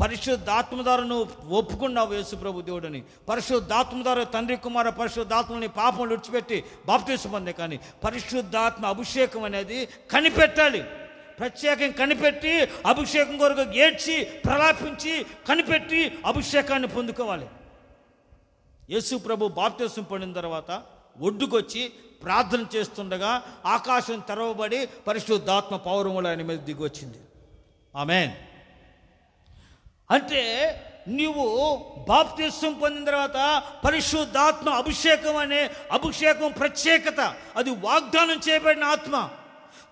[SPEAKER 1] పరిశుద్ధాత్మ ద్వారా నువ్వు ఒప్పుకున్నావు యేసు ప్రభు దేవుడని, పరిశుద్ధాత్మ ద్వారా తండ్రి కుమార పరిశుద్ధాత్మని పాపం విడిచిపెట్టి బాప్తిస్మం పొందే. కానీ పరిశుద్ధాత్మ అభిషేకం అనేది కనిపెట్టాలి. ప్రత్యేకం కనిపెట్టి అభిషేకం కొరకు ఏడ్చి ప్రలాపించి కనిపెట్టి అభిషేకాన్ని పొందుకోవాలి. యేసు ప్రభు బాప్తిస్మం పొందిన తర్వాత ఒడ్డుకొచ్చి ప్రార్థన చేస్తుండగా ఆకాశం తెరవబడి పరిశుద్ధాత్మ పౌరములు ఆయన మీద దిగి వచ్చింది. ఆమేన్. అంటే నీవు బాప్తిస్మం పొందిన తర్వాత పరిశుద్ధాత్మ అభిషేకం అనే అభిషేకం ప్రత్యేకత, అది వాగ్దానం చేయబడిన ఆత్మ,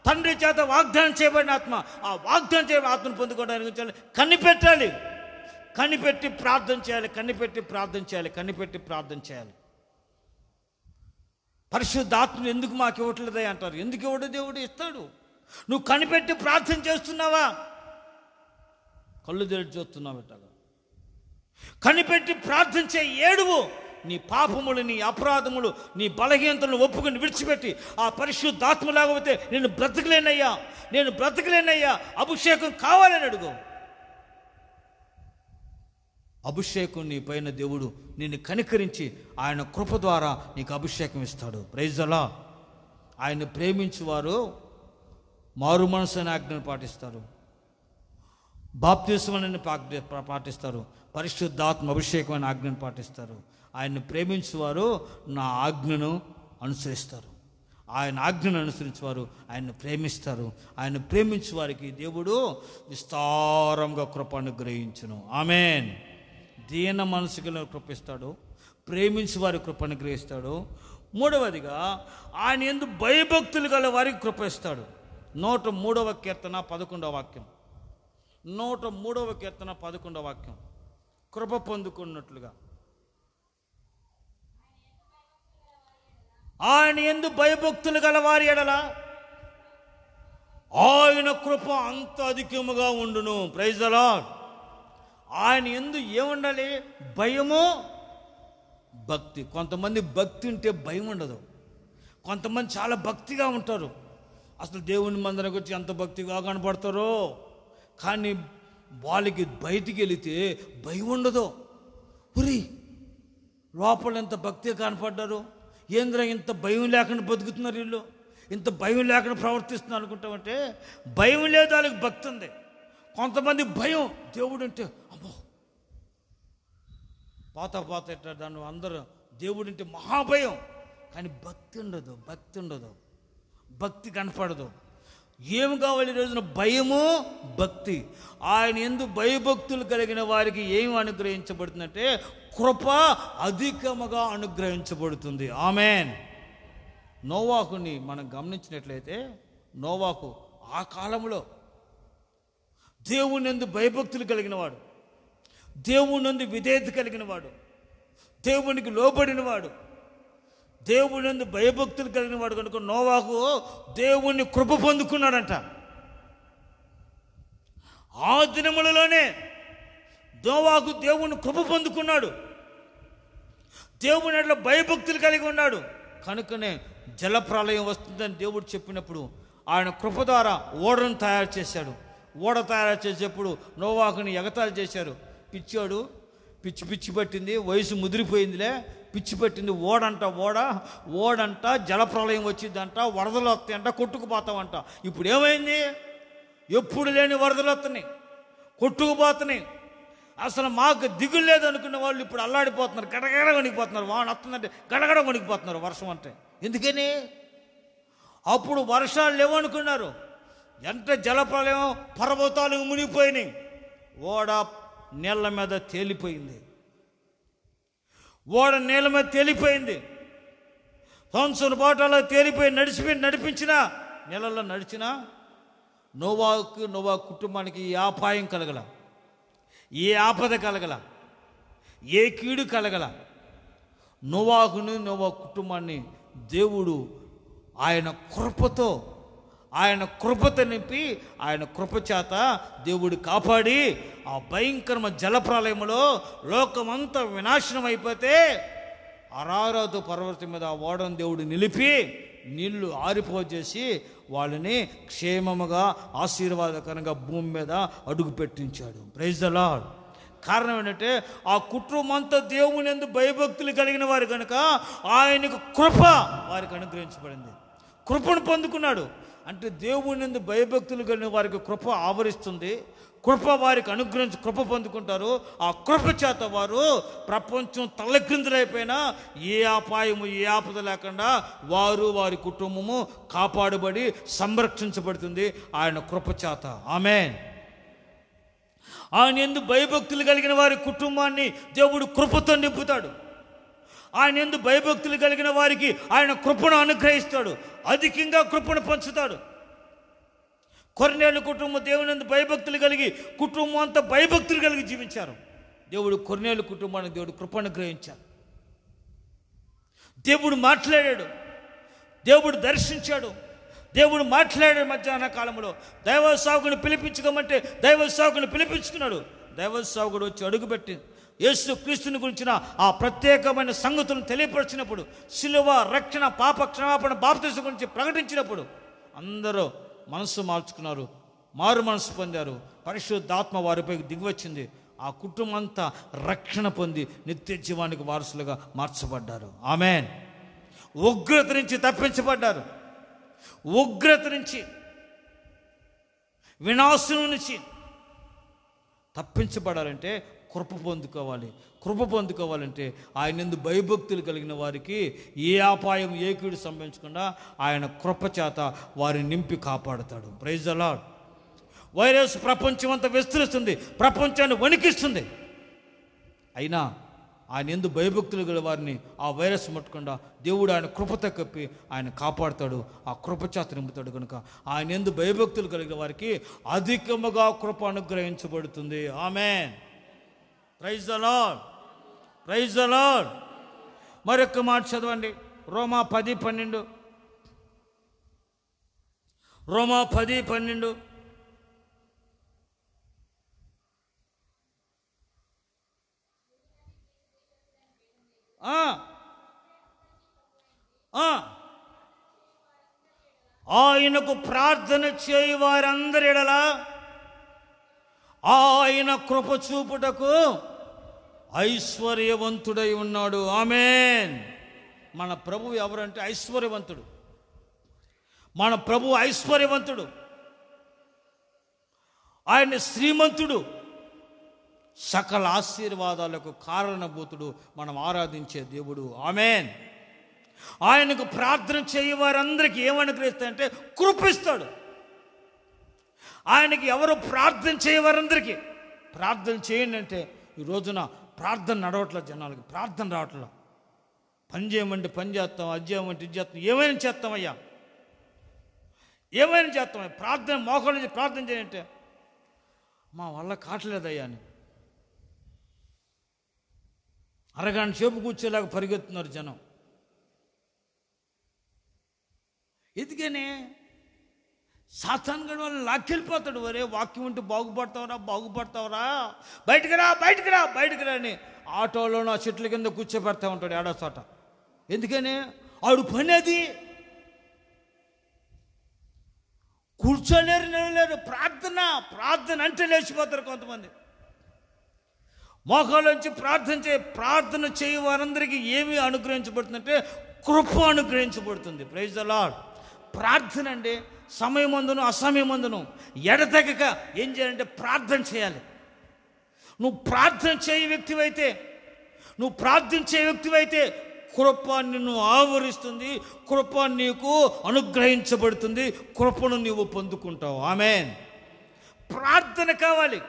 [SPEAKER 1] తండ్రి చేత వాగ్దానం చేయబడిన ఆత్మ. ఆ వాగ్దానం చేయబడిన ఆత్మను పొందుకోవడానికి కనిపెట్టాలి, కనిపెట్టి ప్రార్థన చేయాలి, కనిపెట్టి ప్రార్థన చేయాలి, కనిపెట్టి ప్రార్థన చేయాలి. పరిశుద్ధాత్మను ఎందుకు మాకు ఇవ్వట్లేదే అంటారు. ఎందుకు ఇవ్వడు? దేవుడు ఇస్తాడు. నువ్వు కనిపెట్టి ప్రార్థన చేస్తున్నావా? కళ్ళు తెరిచి చూస్తున్నావు ఇట్టగా. కనిపెట్టి ప్రార్థన చేయి. ఏడువు. నీ పాపములు, నీ అపరాధములు, నీ బలహీనతలను ఒప్పుకొని విడిచిపెట్టి ఆ పరిశుద్ధాత్మ లేకపోతే నేను బ్రతకలేనయ్యా, నేను బ్రతకలేనయ్యా, అభిషేకం కావాలని అడుగు. అభిషేకం నీ పైన దేవుడు నిన్ను కనికరించి ఆయన కృప ద్వారా నీకు అభిషేకం ఇస్తాడు. Praise the lord. ఆయన ప్రేమించువారు మారు మనసు అనే ఆజ్ఞను పాటిస్తారు, బాప్తిస్మం అనే పాటిస్తారు, పరిశుద్ధాత్మ అభిషేకం అనే ఆజ్ఞను పాటిస్తారు. ఆయన్ని ప్రేమించువారు నా ఆజ్ఞను అనుసరిస్తారు. ఆయన ఆజ్ఞను అనుసరించేవారు ఆయన్ని ప్రేమిస్తారు. ఆయన ప్రేమించే వారికి దేవుడు విస్తారంగా కృప అనుగ్రహించును. ఆమేన్. దీన మనసుకు కృపిస్తాడు, ప్రేమించి వారి కృప అనుగ్రహిస్తాడు. మూడవదిగా ఆయన యందు భయభక్తులు గల వారికి కృప ఇస్తాడు. 103వ కీర్తన 11వ వాక్యం. 103వ కీర్తన 11వ వాక్యం. కృప పొందుకున్నట్లుగా ఆయన యందు భయభక్తులు గల వారి ఎడల ఆయన కృప అంత అధికముగా ఉండును. Praise the lord. ఆయన యందు ఏముండాలి? భయము, భక్తి. కొంతమంది భక్తి ఉంటే భయం ఉండదు. కొంతమంది చాలా భక్తిగా ఉంటారు. అసలు దేవుని మందిరానికి వచ్చి ఎంత భక్తిగా కనపడతారో, కానీ వాళ్ళకి బయటికి వెళితే భయం ఉండదు. ఉరి లోపల ఎంత భక్తిగా కనపడ్డారు, ఏంద్ర ఇంత భయం లేకుండా బతుకుతున్నారు వీళ్ళు, ఇంత భయం లేకుండా ప్రవర్తిస్తున్నారు అనుకుంటామంటే భయం లేదు, వాళ్ళకి భక్తి ఉంది. కొంతమంది భయం, దేవుడు అంటే అమ్మో పాత ఎట్లా దాన్ని అందరూ దేవుడు అంటే మహాభయం, కానీ భక్తి ఉండదు, భక్తి ఉండదు, భక్తి కనపడదు. ఏమి కావాలి ఈ రోజున? భయము, భక్తి. ఆయన యందు భయభక్తులు కలిగిన వారికి ఏమి అనుగ్రహించబడుతుందంటే కృప అధికముగా అనుగ్రహించబడుతుంది. ఆమేన్. నోవాహుని మనం గమనించినట్లయితే, నోవాహు ఆ కాలంలో దేవుని యందు భయభక్తులు కలిగిన వాడు, దేవుని యందు విధేయత కలిగిన వాడు, దేవునికి లోబడిన వాడు, దేవుని యందు భయభక్తులు కలిగిన వాడు కనుక నోవాహు దేవుని కృప పొందుకున్నాడంట. ఆ దినములలోనే నోవాహు దేవుని కృప పొందుకున్నాడు, దేవుని ఎడల భయభక్తులు కలిగి ఉన్నాడు. కనుకనే జలప్రళయం వస్తుందని దేవుడు చెప్పినప్పుడు ఆయన కృప ద్వారా ఓడను తయారు చేశాడు. ఓడ తయారు చేసేప్పుడు నోవాహుని ఎగతాళి చేశారు. పిచ్చాడు, పిచ్చి పట్టింది, వయసు ముదిరిపోయిందిలే, పిచ్చి పట్టింది, ఓడంట జలప్రళయం వచ్చిందంట, వరదలు వస్తాయంట, కొట్టుకుపోతామంట. ఇప్పుడు ఏమైంది? ఎప్పుడు లేని వరదలు వస్తున్నాయి, కొట్టుకుపోతున్నాయి. అసలు మాకు దిగులు లేదనుకున్న వాళ్ళు ఇప్పుడు అల్లాడిపోతున్నారు, గడగడ వణికిపోతున్నారు. వాన వస్తుందంటే గడగడ వణికిపోతున్నారు వర్షం అంటే. ఎందుకని? అప్పుడు వర్షాలు లేవనుకున్నారు, ఎంత జలప్రలయం, పర్వతాలు మునిగిపోయినాయి, ఓడ నీళ్ళ మీద తేలిపోయింది. ఓడ నీళ్ళ మీద తేలిపోయింది. సంవత్సరం పాటలో తేలిపోయి నడిపించిన నీళ్ళల్లో నడిచినా నోవా కుటుంబానికి ఏ అపాయం కలగల, ఏ ఆపద కలగల, ఏ కీడు కలగల. నోవాహును, నోవా కుటుంబాన్ని దేవుడు ఆయన కృపతో నింపి ఆయన కృప చేత దేవుడు కాపాడి ఆ భయంకరమ జలప్రలయంలో లోకమంతా వినాశనం అయిపోతే అరారాతు పర్వతం మీద ఆ ఓడను దేవుడు నిలిపి నీళ్లు ఆరిపోజేసి వాళ్ళని క్షేమముగా ఆశీర్వాదకరంగా భూమి మీద అడుగు పెట్టించాడు. Praise the lord. కారణం ఏంటంటే ఆ కుటుంబం అంతా దేవుని యందు భయభక్తులు కలిగిన వారు కనుక ఆయనకు కృప వారికి అనుగ్రహించబడింది. కృపను పొందుకున్నాడు అంటే దేవుని యందు భయభక్తులు కలిగిన వారికి కృప ఆవరిస్తుంది. కృప వారికి అనుగ్రహించి కృప పొందుకుంటారు. ఆ కృప చేత వారు ప్రపంచం తల్లక్రిందులైపోయినా ఏ అపాయము, ఏ ఆపద లేకుండా వారి కుటుంబము కాపాడబడి సంరక్షించబడుతుంది ఆయన కృప చేత. ఆమేన్. ఆయన యందు భయభక్తులు కలిగిన వారి కుటుంబాన్ని దేవుడు కృపతో నింపుతాడు. ఆయన యందు భయభక్తులు కలిగిన వారికి ఆయన కృపను అనుగ్రహిస్తాడు, అధికంగా కృపను పంచుతాడు. కొర్నేలు కుటుంబం దేవుని యందు భయభక్తులు కలిగి కుటుంబం అంతా భయభక్తులు కలిగి జీవించారు. దేవుడు కొర్నేలు కుటుంబానికి దేవుడు కృప అనుగ్రహించాడు. దేవుడు మాట్లాడాడు, దేవుడు దర్శించాడు, దేవుడు మాట్లాడాడు. మధ్యాహ్న కాలంలో దైవ సేవకుని పిలిపించుకోమంటే దైవ సేవకుని పిలిపించుకున్నాడు. దైవ సేవకుడు వచ్చి అడుగుపెట్టి యేసు క్రీస్తుని గురించిన ఆ ప్రత్యేకమైన సంగతులను తెలియపరిచినప్పుడు, శిలువ, రక్షణ, పాప క్షమాపణ, బాప్తిసం గురించి ప్రకటించినప్పుడు అందరూ మనసు మార్చుకున్నారు, మారు మనసు పొందారు. పరిశుద్ధాత్మ వారిపై దిగివచ్చింది. ఆ కుటుంబం అంతా రక్షణ పొంది నిత్య జీవానికి వారసులుగా మార్చబడ్డారు. ఆమేన్. ఉగ్రత నుంచి తప్పించబడ్డారు. ఉగ్రత నుంచి, వినాశనం నుంచి తప్పించబడాలంటే కృప పొందుకోవాలి. కృప పొందుకోవాలంటే ఆయన యందు భయభక్తులు కలిగిన వారికి ఏ అపాయం, ఏ కీడు సంభవించకుండా ఆయన కృప చేత వారిని నింపి కాపాడుతాడు. Praise the lord. వైరస్ ప్రపంచం అంతా విస్తరిస్తుంది, ప్రపంచాన్ని వణికిస్తుంది. అయినా ఆయన యందు భయభక్తులు గల వారిని ఆ వైరస్ ముట్టకుండా దేవుడు ఆయన కృపతో కప్పి ఆయన కాపాడుతాడు, ఆ కృప చేత నింపుతాడు. కనుక ఆయన యందు భయభక్తులు కలిగిన వారికి అధికముగా కృప అనుగ్రహించబడుతుంది. Amen. Praise the lord. Praise the lord. మరొక్క మాట చదవండి, రోమా 10:12. రోమా 10:12. ఆయనకు ప్రార్థన చేయి వారందరి ఎడల ఆయన కృప చూపుటకు ఐశ్వర్యవంతుడై ఉన్నాడు. ఆమేన్. మన ప్రభు ఎవరంటే ఐశ్వర్యవంతుడు. మన ప్రభు ఐశ్వర్యవంతుడు, ఆయన శ్రీమంతుడు, సకల ఆశీర్వాదాలకు కారణభూతుడు, మనం ఆరాధించే దేవుడు. ఆమేన్. ఆయనకు ప్రార్థన చేయ వారందరికీ ఏమనుగ్రహిస్తాడంటే కృపిస్తాడు. ఆయనకి ఎవరు ప్రార్థన చేయవారందరికీ ప్రార్థన చేయండి అంటే ఈ రోజున ప్రార్థన నడవట్లేదు, జనాలకి ప్రార్థన రావట్లేదు. పని చేయమంటే పని చేస్తాం, అది చేయమంటే ఇది చేస్తాం, ఏమైనా చేస్తామయ్యా, ఏమైనా చేస్తామయ్యా. ప్రార్థన మోకాళ్ళ నుంచి ప్రార్థన చేయంటే మా వల్ల కావట్లేదయ్యా అని అరగంట సేపు కూర్చోలేక పరిగెత్తున్నారు జనం. ఎందుకని సాతాను గడి వాళ్ళని లాక్కెళ్ళిపోతాడు. వరే వాక్యం ఉంటే బాగుపడతావరా, బయటకు రా అని ఆటోలోనూ ఆ చెట్ల కింద కూర్చోబెడతా ఉంటాడు ఏడో చోట. ఎందుకని ఆడు పని అది. కూర్చోలేరు, నిలలేరు. ప్రార్థన అంటే లేచిపోతారు కొంతమంది. మోకాళ్ళొంచి ప్రార్థన చేయ వారందరికీ ఏమి అనుగ్రహించబడుతుందంటే కృప అనుగ్రహించబడుతుంది. Praise the lord. ప్రార్థన అంటే సమయమందును అసమయమందును ఎడతెగక ఏం చేయాలంటే ప్రార్థన చేయాలి. నువ్వు ప్రార్థించే వ్యక్తివైతే కృప నిన్ను ఆవరిస్తుంది, కృప నీకు అనుగ్రహించబడుతుంది, కృపను నీవు పొందుకుంటావు. ఆమేన్. ప్రార్థన కావాలి.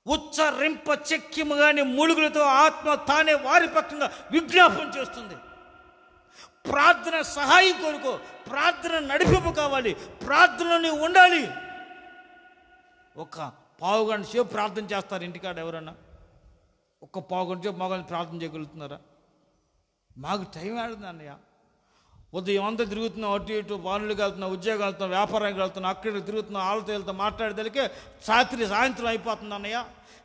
[SPEAKER 1] ఉచ్చరింప చెక్కిముగాని మూలుగులతో ఆత్మ తానే వారి పక్షంగా విజ్ఞాపన చేస్తుంది. ప్రార్థన సహాయం కొరకు, ప్రార్థన నడిపింపు కావాలి, ప్రార్థనలో ఉండాలి. ఒక పావుగంట సేపు ప్రార్థన చేస్తారు ఇంటికాడ ఎవరన్నా? ఒక్క పావుగంట సేపు మగల్ని ప్రార్థన చేయగలుగుతున్నారా? మాకు టైం ఆడుతుంది అన్నయ్య. ఉదయం అంతా తిరుగుతున్నాం, అటు ఇటు పనులకు వెళ్తున్నాం, ఉద్యోగాలు వెళ్తున్నాం, వ్యాపారానికి వెళ్తున్నాం, అక్కడ తిరుగుతున్నాం, వాళ్ళతో వెళ్తాం, మాట్లాడేదానికి సాయంత్రం అయిపోతుంది అన్నయ్య.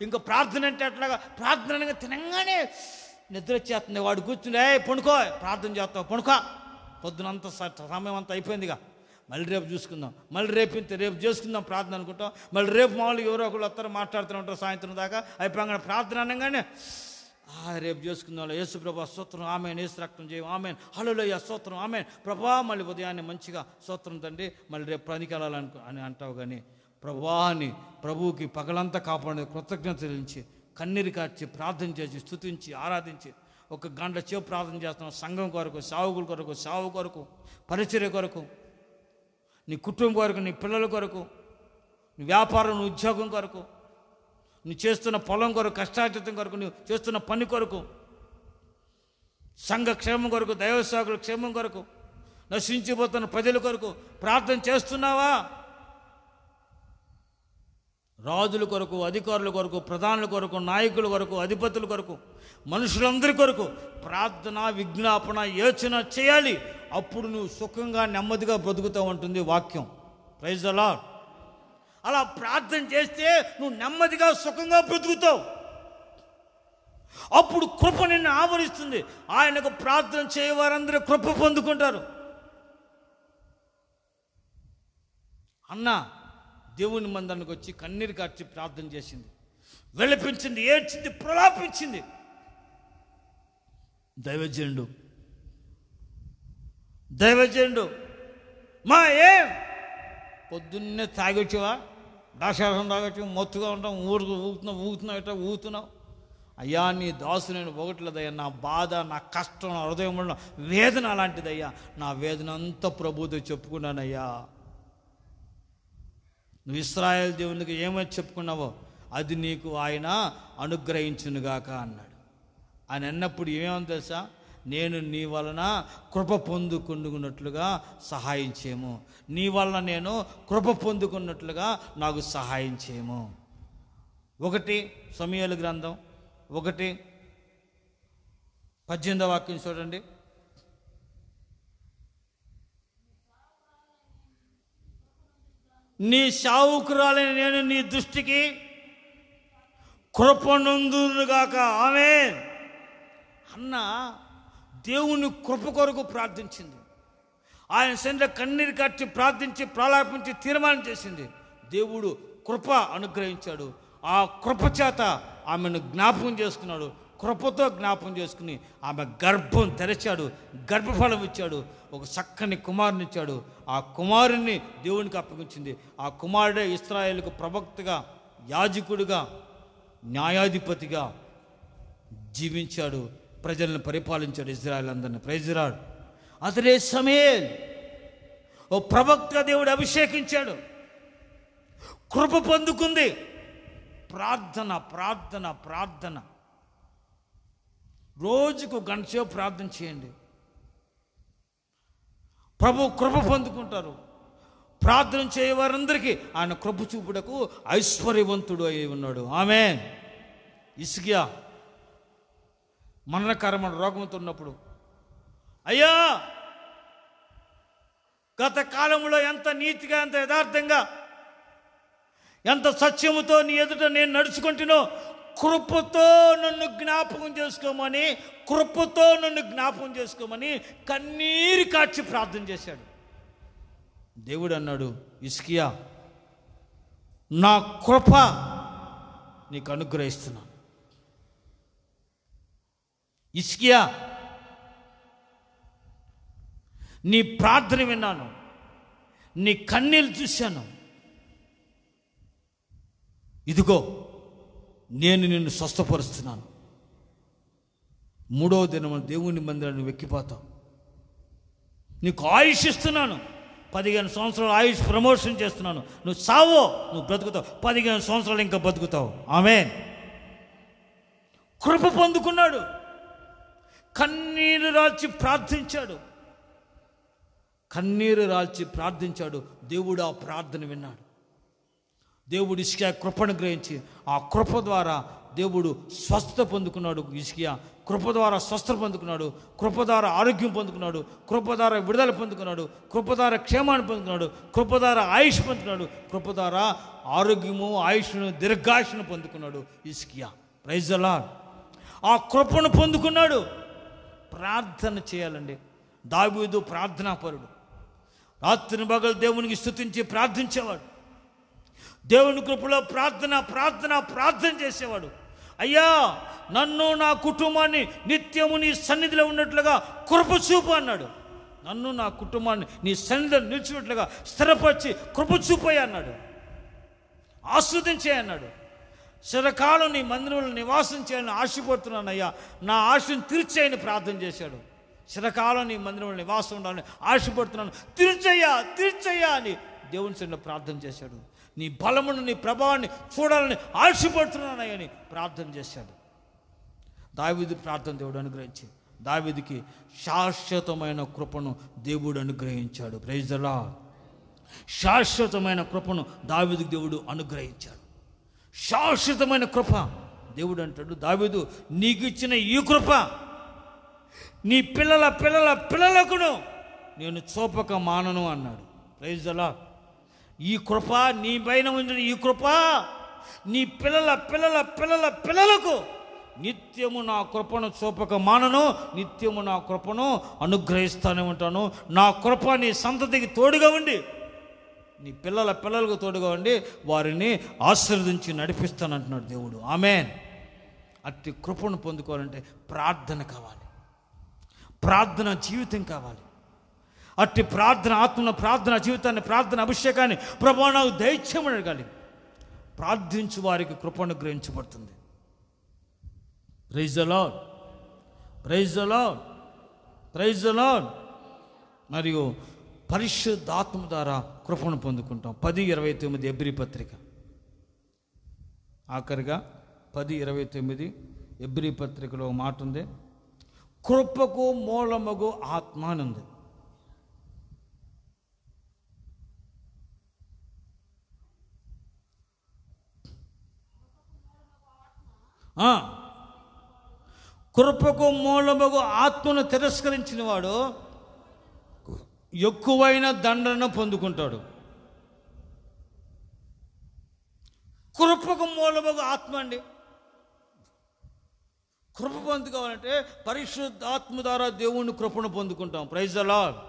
[SPEAKER 1] ఇంకా ప్రార్థన అంటే అట్లాగా ప్రార్థన అనగా తినంగానే నిద్ర వచ్చేస్తుంది. వాడు కూర్చుని పడుకో, ప్రార్థన చేస్తావు, పడుకో, పొద్దునంత సమయం అంతా అయిపోయిందిగా, మళ్ళీ రేపు చూసుకుందాం, మళ్ళీ రేపు చేసుకుందాం ప్రార్థన అనుకుంటాం. మళ్ళీ రేపు మామూలుగా ఎవరో ఒకళ్ళు వస్తారు, మాట్లాడుతూ ఉంటారు సాయంత్రం దాకా. అయిపోయాక ప్రార్థన అనగానే రేపు చేసుకుందాం, యేసు ప్రభా స్తోత్రం, ఆమెన్, యేసు రక్తం చేయం, ఆమెన్, హల్లెలూయా స్తోత్రం, ఆమెన్ ప్రభా. మళ్ళీ ఉదయాన్నే మంచిగా స్తోత్రం తండ్రి, మళ్ళీ రేపు పనికి వెళ్ళాలని అంటావు. కానీ ప్రభాని ప్రభువుకి పగలంతా కాపాడే కృతజ్ఞత చెల్లించి కన్నీరు కార్చి ప్రార్థన చేసి స్తుతించి ఆరాధించి ఒక గంట సేపు ప్రార్థన చేస్తున్నాం. సంఘం కొరకు, సావుకుల కొరకు, సావు కొరకు, పరిచర్య కొరకు, నీ కుటుంబం కొరకు, నీ పిల్లల కొరకు, నీ వ్యాపారం, నీ ఉద్యోగం కొరకు, నువ్వు చేస్తున్న పొలం కొరకు, కష్టార్జితం కొరకు, నువ్వు చేస్తున్న పని కొరకు, సంఘ క్షేమం కొరకు, దైవ సేవకుల క్షేమం కొరకు, నశించిపోతున్న ప్రజల కొరకు ప్రార్థన చేస్తున్నావా? రాజుల కొరకు, అధికారుల కొరకు, ప్రధానుల కొరకు, నాయకుల కొరకు, అధిపతుల కొరకు, మనుషులందరి కొరకు ప్రార్థన, విజ్ఞాపన, యోచన చేయాలి. అప్పుడు నువ్వు సుఖంగా నెమ్మదిగా బ్రతుకుతూ ఉంటుంది వాక్యం. Praise the lord. అలా ప్రార్థన చేస్తే నువ్వు నెమ్మదిగా సుఖంగా బ్రతుకుతావు. అప్పుడు కృప నిన్ను ఆవరిస్తుంది. ఆయనకు ప్రార్థన చేయవారందరూ కృప పొందుకుంటారు. అన్న దేవుని మందిరానికి వచ్చి కన్నీరు కార్చి ప్రార్థన చేసింది, విలపించింది, ఏడ్చింది, ప్రలాపించింది. దైవజనుడు మా పొద్దున్నే తాగొచ్చావా, దాశాసం తాగొచ్చు, మొత్తుగా ఉంటాం, ఊగుతున్నావు. అయ్యా నీ దాసు నేను పోగట్లేదయ్యా, నా బాధ, నా కష్టం, నా హృదయంలో వేదన అలాంటిదయ్యా, నా వేదన అంతా ప్రభువుతో చెప్పుకున్నానయ్యా. నువ్వు ఇశ్రాయేలు దేవునికి ఏమైతే చెప్పుకున్నావో అది నీకు ఆయన అనుగ్రహించునుగాక అన్నాడు. ఆయన అన్నప్పుడు ఏమేమో తెలుసా? నేను నీ వలన కృప పొందుకున్నట్లుగా సహాయం చేయము, నీ వలన నేను కృప పొందుకున్నట్లుగా నాకు సహాయం చేయము. 1 సమూయేలు గ్రంథం 1:18 వాక్యం చూడండి. నీ సావుకురాలని నేను నీ దృష్టికి కృపనందునుగాక. ఆమేన్. అన్న దేవుని కృప కొరకు ప్రార్థించింది. ఆయన సన్నిధిలో కన్నీరు కార్చి ప్రార్థించి ప్రలాపించి తీర్మానం చేసింది. దేవుడు కృప అనుగ్రహించాడు. ఆ కృప చేత ఆమెను జ్ఞాపకం చేసుకున్నాడు. కృపతో జ్ఞాపకం చేసుకుని ఆమె గర్భం తెరచాడు, గర్భఫలం ఇచ్చాడు, ఒక చక్కని కుమారుని ఇచ్చాడు. ఆ కుమారుణ్ణి దేవునికి అప్పగించింది. ఆ కుమారుడే ఇశ్రాయేలుకు ప్రవక్తగా, యాజకుడిగా, న్యాయాధిపతిగా జీవించాడు, ప్రజలను పరిపాలించాడు, ఇశ్రాయేలు అందరినీ. Praise lord. అతడే సమూయేలు, ఓ ప్రవక్త దేవుడు అభిషేకించాడు. కృప పొందుకుంది. ప్రార్థన ప్రార్థన ప్రార్థన. రోజుకు గంట సేపు ప్రార్థన చేయండి. ప్రభు కృప పొందుకుంటారు. ప్రార్థన చేయవారందరికీ ఆయన కృప చూపుటకు ఐశ్వర్యవంతుడు అయి ఉన్నాడు. ఆమేన్. హిజ్కియా మరణకరమైన రోగంతో ఉన్నప్పుడు, అయ్యా గత కాలంలో ఎంత నీతిగా, ఎంత యథార్థంగా, ఎంత సత్యముతో నీ ఎదుట నేను నడుచుకుంటున్నో, కృపతో నన్ను జ్ఞాపకం చేసుకోమని, కృపతో నన్ను జ్ఞాపకం చేసుకోమని కన్నీరు కార్చి ప్రార్థన చేశాడు. దేవుడు అన్నాడు, హిజ్కియా నా కృప నీకు అనుగ్రహిస్తున్నాను. హిజ్కియా నీ ప్రార్థన విన్నాను, నీ కన్నీళ్ళు చూశాను. ఇదిగో నేను నిన్ను స్వస్థపరుస్తున్నాను. 3వ దినం దేవుని మందిరాన్ని వెక్కిపోతావు. నీకు ఆయుష్ ఇస్తున్నాను. 15 సంవత్సరాలు ఆయుష్ ప్రమోషన్ చేస్తున్నాను. నువ్వు సావో, నువ్వు బ్రతుకుతావు. 15 సంవత్సరాలు ఇంకా బతుకుతావు. ఆమేన్. కృప పొందుకున్నాడు. కన్నీరు రాల్చి ప్రార్థించాడు. కన్నీరు రాల్చి ప్రార్థించాడు. దేవుడు ఆ ప్రార్థన విన్నాడు. దేవుడు హిజ్కియా కృపను గ్రహించి ఆ కృప ద్వారా దేవుడు స్వస్థత పొందుకున్నాడు. హిజ్కియా కృప ద్వారా స్వస్థత పొందుకున్నాడు. కృప ద్వారా ఆరోగ్యం పొందుకున్నాడు. కృప ద్వారా విడుదల పొందుకున్నాడు. కృప ద్వారా క్షేమాన్ని పొందుకున్నాడు. కృప ద్వారా ఆయుష్ పొందుకున్నాడు. కృప ద్వారా ఆరోగ్యము, ఆయుష్ను, దీర్ఘాయుష్ను పొందుకున్నాడు హిజ్కియా. Praise the lord. ఆ కృపను పొందుకున్నాడు. ప్రార్థన చేయాలండి. దావీదు ప్రార్థనాపరుడు. రాత్రి పగలు దేవునికి స్తుతించి ప్రార్థించేవాడు. దేవుని కృపలో ప్రార్థన ప్రార్థన ప్రార్థన చేసేవాడు. అయ్యా నన్ను, నా కుటుంబాన్ని నిత్యము నీ సన్నిధిలో ఉన్నట్లుగా కృప చూపు అన్నాడు. నన్ను, నా కుటుంబాన్ని నీ సన్నిధిలో నిలిచినట్లుగా స్థిరపరిచి కృప చూపయ్యా అన్నాడు. ఆస్వాదించే అన్నాడు. చిరకాలం నీ మందిరంలో నివాసం చేయాలని ఆశపడుతున్నాను అయ్యా, నా ఆశను తీర్చేయని ప్రార్థన చేశాడు. చిరకాలం నీ మందిరంలో నివాసం ఉండాలని ఆశపడుతున్నాను, తీర్చయ్యా తీర్చయ్యా అని దేవుని సన్నిధిలో ప్రార్థన చేశాడు. నీ బలమును, నీ ప్రభావాన్ని చూడాలని ఆశపడుతున్నానని ప్రార్థన చేశాడు. దావీదు ప్రార్థన దేవుడు అనుగ్రహించి దావీదుకి శాశ్వతమైన కృపను దేవుడు అనుగ్రహించాడు. Praise the lord. శాశ్వతమైన కృపను దావీదుకి దేవుడు అనుగ్రహించాడు. శాశ్వతమైన కృప. దేవుడు అంటాడు, దావీదు నీకు ఇచ్చిన ఈ కృప నీ పిల్లల పిల్లల పిల్లలకును నేను చూపక మానను అన్నాడు. Praise the lord. ఈ కృప, నీ పైన ఉంచిన ఈ కృప నీ పిల్లల పిల్లల పిల్లల పిల్లలకు నిత్యము నా కృపను చూపక మానను, నిత్యము నా కృపను అనుగ్రహిస్తూనే ఉంటాను. నా కృప నీ సంతతికి తోడుగా ఉండి, నీ పిల్లల పిల్లలకు తోడుగా ఉండి వారిని ఆశీర్వదించి నడిపిస్తానంటున్నాడు దేవుడు. ఆమేన్. అట్టి కృపను పొందుకోవాలంటే ప్రార్థన కావాలి, ప్రార్థన జీవితం కావాలి. అట్టి ప్రార్థన ఆత్మన ప్రార్థన జీవితాన్ని, ప్రార్థన అభిషేకాన్ని ప్రభువా నాకు దయచేయమని అడగాలి. ప్రార్థించు వారికి కృప అనుగ్రహించబడుతుంది. Praise the lord. Praise the lord. Praise the lord. మరియు పరిశుద్ధాత్మ ద్వారా కృపను పొందుకుంటాం. 10:29 హెబ్రీ పత్రిక. ఆఖరిగా 10:29 హెబ్రీ పత్రికలో మాట ఉంది, కృపకు మూలమగు ఆత్మ అని ఉంది. కృపకు మూలమగు ఆత్మను తిరస్కరించిన వాడు ఎక్కువైన దండన పొందుకుంటాడు. కృపకు మూలమగు ఆత్మ అండి. కృప పొందుకోవాలంటే పరిశుద్ధాత్మ ద్వారా దేవుని కృపను పొందుకుంటాం. Praise the lord.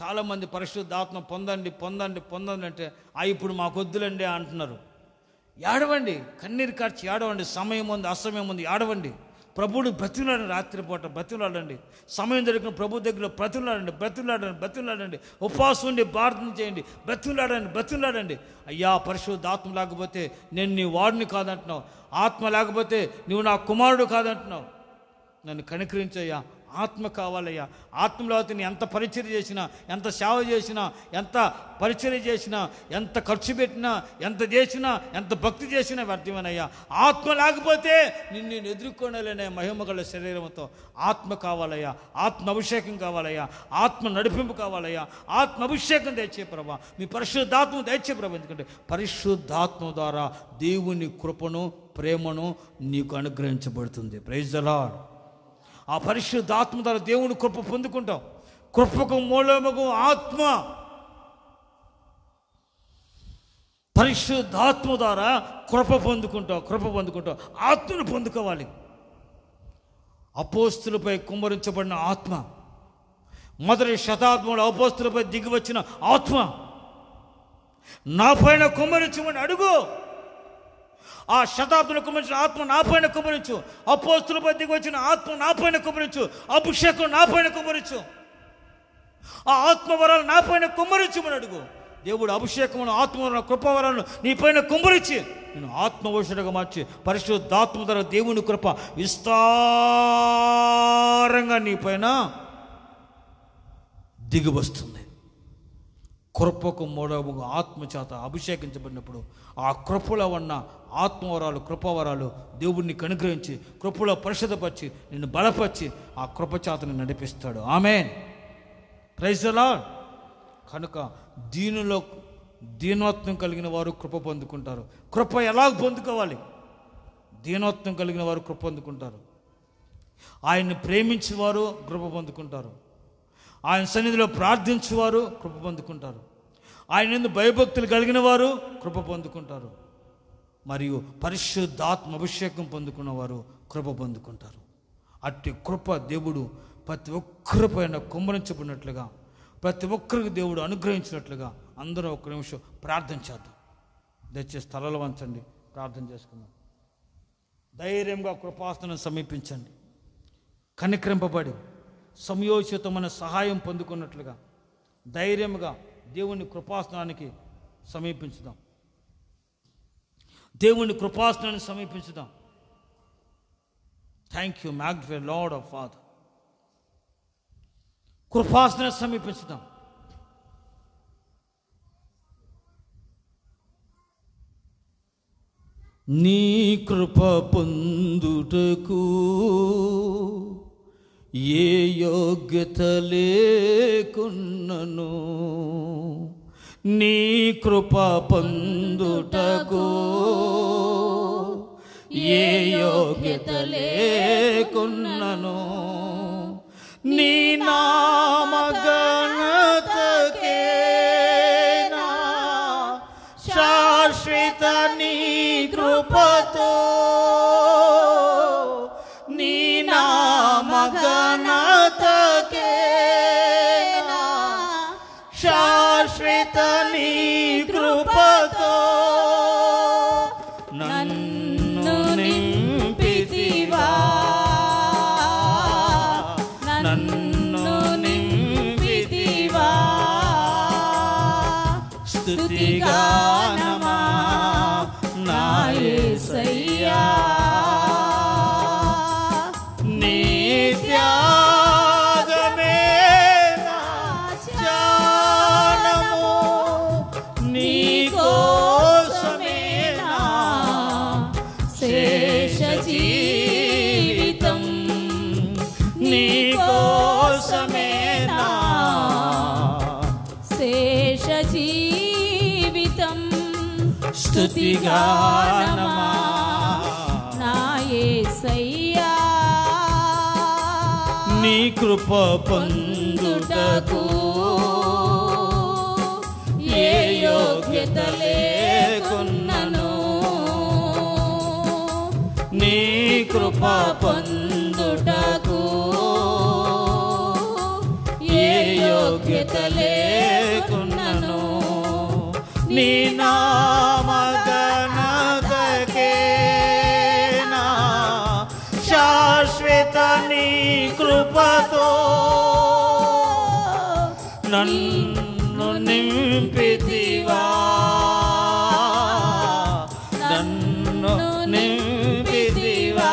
[SPEAKER 1] చాలామంది పరిశుద్ధాత్మ పొందండి పొందండి పొందండి అంటే ఇప్పుడు మాకు వద్దులండి అంటున్నారు. ఏడవండి, కన్నీరు కార్చి ఏడవండి. సమయం ఉంది, అసమయం ఉంది, ఏడవండి. ప్రభువుని బ్రతిలాడండి. రాత్రిపూట బ్రతిలాడండి. సమయం దొరికిన ప్రభు దగ్గర బ్రతిలాడండి, బ్రతిలాడండి, బ్రతిలాడండి. ఉపవాసం ఉండి ప్రార్థన చేయండి. బ్రతిలాడండి, బ్రతిలాడండి. అయ్యా పరిశుద్ధాత్మ లేకపోతే నేను నీ వాడిని కాదంటున్నావు, ఆత్మ లేకపోతే నువ్వు నా కుమారుడు కాదంటున్నావు, నన్ను కనికరించయ్యా, ఆత్మ కావాలయ్యా. ఆత్మలో అతను ఎంత పరిచర్య చేసినా, ఎంత సేవ చేసినా, ఎంత పరిచర్య చేసినా, ఎంత ఖర్చు పెట్టినా, ఎంత చేసినా, ఎంత భక్తి చేసినా వ్యర్థమేనయ్యా. ఆత్మ లేకపోతే నిన్ను ఎదుర్కొనలేనే మహిమగల శరీరంతో. ఆత్మ కావాలయ్యా, ఆత్మ అభిషేకం కావాలయ్యా, ఆత్మ నడిపింపు కావాలయ్యా. ఆత్మ అభిషేకం దయచే ప్రభా, మీ పరిశుద్ధాత్మ దయచే ప్రభా. ఎందుకంటే పరిశుద్ధాత్మ ద్వారా దేవుని కృపను, ప్రేమను నీకు అనుగ్రహించబడుతుంది. Praise the lord. ఆ పరిశుద్ధాత్మ ద్వారా దేవుని కృప పొందుకుంటాం. కృపకు మూలముగు ఆత్మ. పరిశుద్ధాత్మ ద్వారా కృప పొందుకుంటాం. ఆత్మను పొందుకోవాలి. అపోస్తులపై కుమ్మరించబడిన ఆత్మ, మొదటి శతాబ్దంలో అపోస్తులపై దిగి వచ్చిన ఆత్మ నా పైన కుమ్మరించమని అడుగు. ఆ శతాబ్దంలో కుమ్మరించిన ఆత్మ నా పైన కుమ్మరించు. అపోస్తులపై దిగి వచ్చిన ఆత్మ నా పైన కుమ్మరించు. అభిషేకం నా పైన కుమ్మరించు. ఆ ఆత్మవరాలు నా పైన కుమ్మరించమని అడుగు. దేవుడు అభిషేకమును, ఆత్మవరాలను, కృపవరాలను నీ పైన కుమ్మరించి నేను ఆత్మవశుడుగా మార్చి పరిశుద్ధాత్మ ద్వారా దేవుని కృప విస్తారంగా నీ పైన దిగి వస్తుంది. కృపకు మూడవగా ఆత్మ చేత అభిషేకించబడినప్పుడు ఆ కృపలో ఉన్న ఆత్మవరాలు, కృపవరాలు దేవుడిని అనుగ్రహించి కృపలో పరిశుద్ధపరిచి నిన్ను బలపరిచి ఆ కృప చేతని నడిపిస్తాడు. ఆమేన్. Praise the lord. కనుక దీనత్వం కలిగిన వారు కృప పొందుకుంటారు. కృప ఎలా పొందుకోవాలి? దీనత్వం కలిగిన వారు కృప పొందుకుంటారు. ఆయన్ని ప్రేమించేవారు కృప పొందుకుంటారు. ఆయన సన్నిధిలో ప్రార్థించేవారు కృప పొందుకుంటారు. ఆయన యందు భయభక్తులు కలిగిన వారు కృప పొందుకుంటారు. మరియు పరిశుద్ధాత్మ అభిషేకం పొందుకున్నవారు కృప పొందుకుంటారు. అట్టి కృప దేవుడు ప్రతి ఒక్కరి పైన కుమ్మరించబడినట్లుగా, ప్రతి ఒక్కరికి దేవుడు అనుగ్రహించినట్లుగా అందరూ ఒక్క నిమిషం ప్రార్థన చేద్దాం. దయచేసి తలలు వంచండి, ప్రార్థన చేసుకుందాం. ధైర్యంగా కృపాసనం సమీపించండి. కనికరింపబడి సంయోచితమైన సహాయం పొందుకున్నట్లుగా ధైర్యంగా దేవుని కృపాసనానికి సమీపించుదాం. దేవుని కృపాసనాన్ని సమీపించుదాం. Thank you magnify lord of father. కృపాసనాన్ని సమీపించుదాం. నీ కృప పొందుటకు ఏ యోగ్యత లేకున్నను, నీ కృప పొందుటకు ఏ యోగ్యత లేకున్నను, నీ నామ ఘనతకే నా శాశ్వత నీ కృపతో, నీ నామ ఘనతకే నా శాశ్వత నీ కృపతో నన్ను నింపితివా, నన్ను నింపితివా. స్తుతిగానమా నా యేసయ్యా, నీ త్యాగమే నా ధ్యానము, నీ కోసమే నా శేష జీవితం, నీ కోసమే నా
[SPEAKER 2] శేష జీవితం.
[SPEAKER 1] స్తుతిగానమా
[SPEAKER 2] నా యేసయ్యా,
[SPEAKER 1] నీ కృప పొందుటకు ఏ యోగ్యత లేకున్నను, నీ కృప పొందుటకు ఏ యోగ్యత లేకున్నను, నీ నామ ఘనతకే నా శాశ్వత నీ కృపతో నన్ను నింపితివా, నన్ను నింపితివా.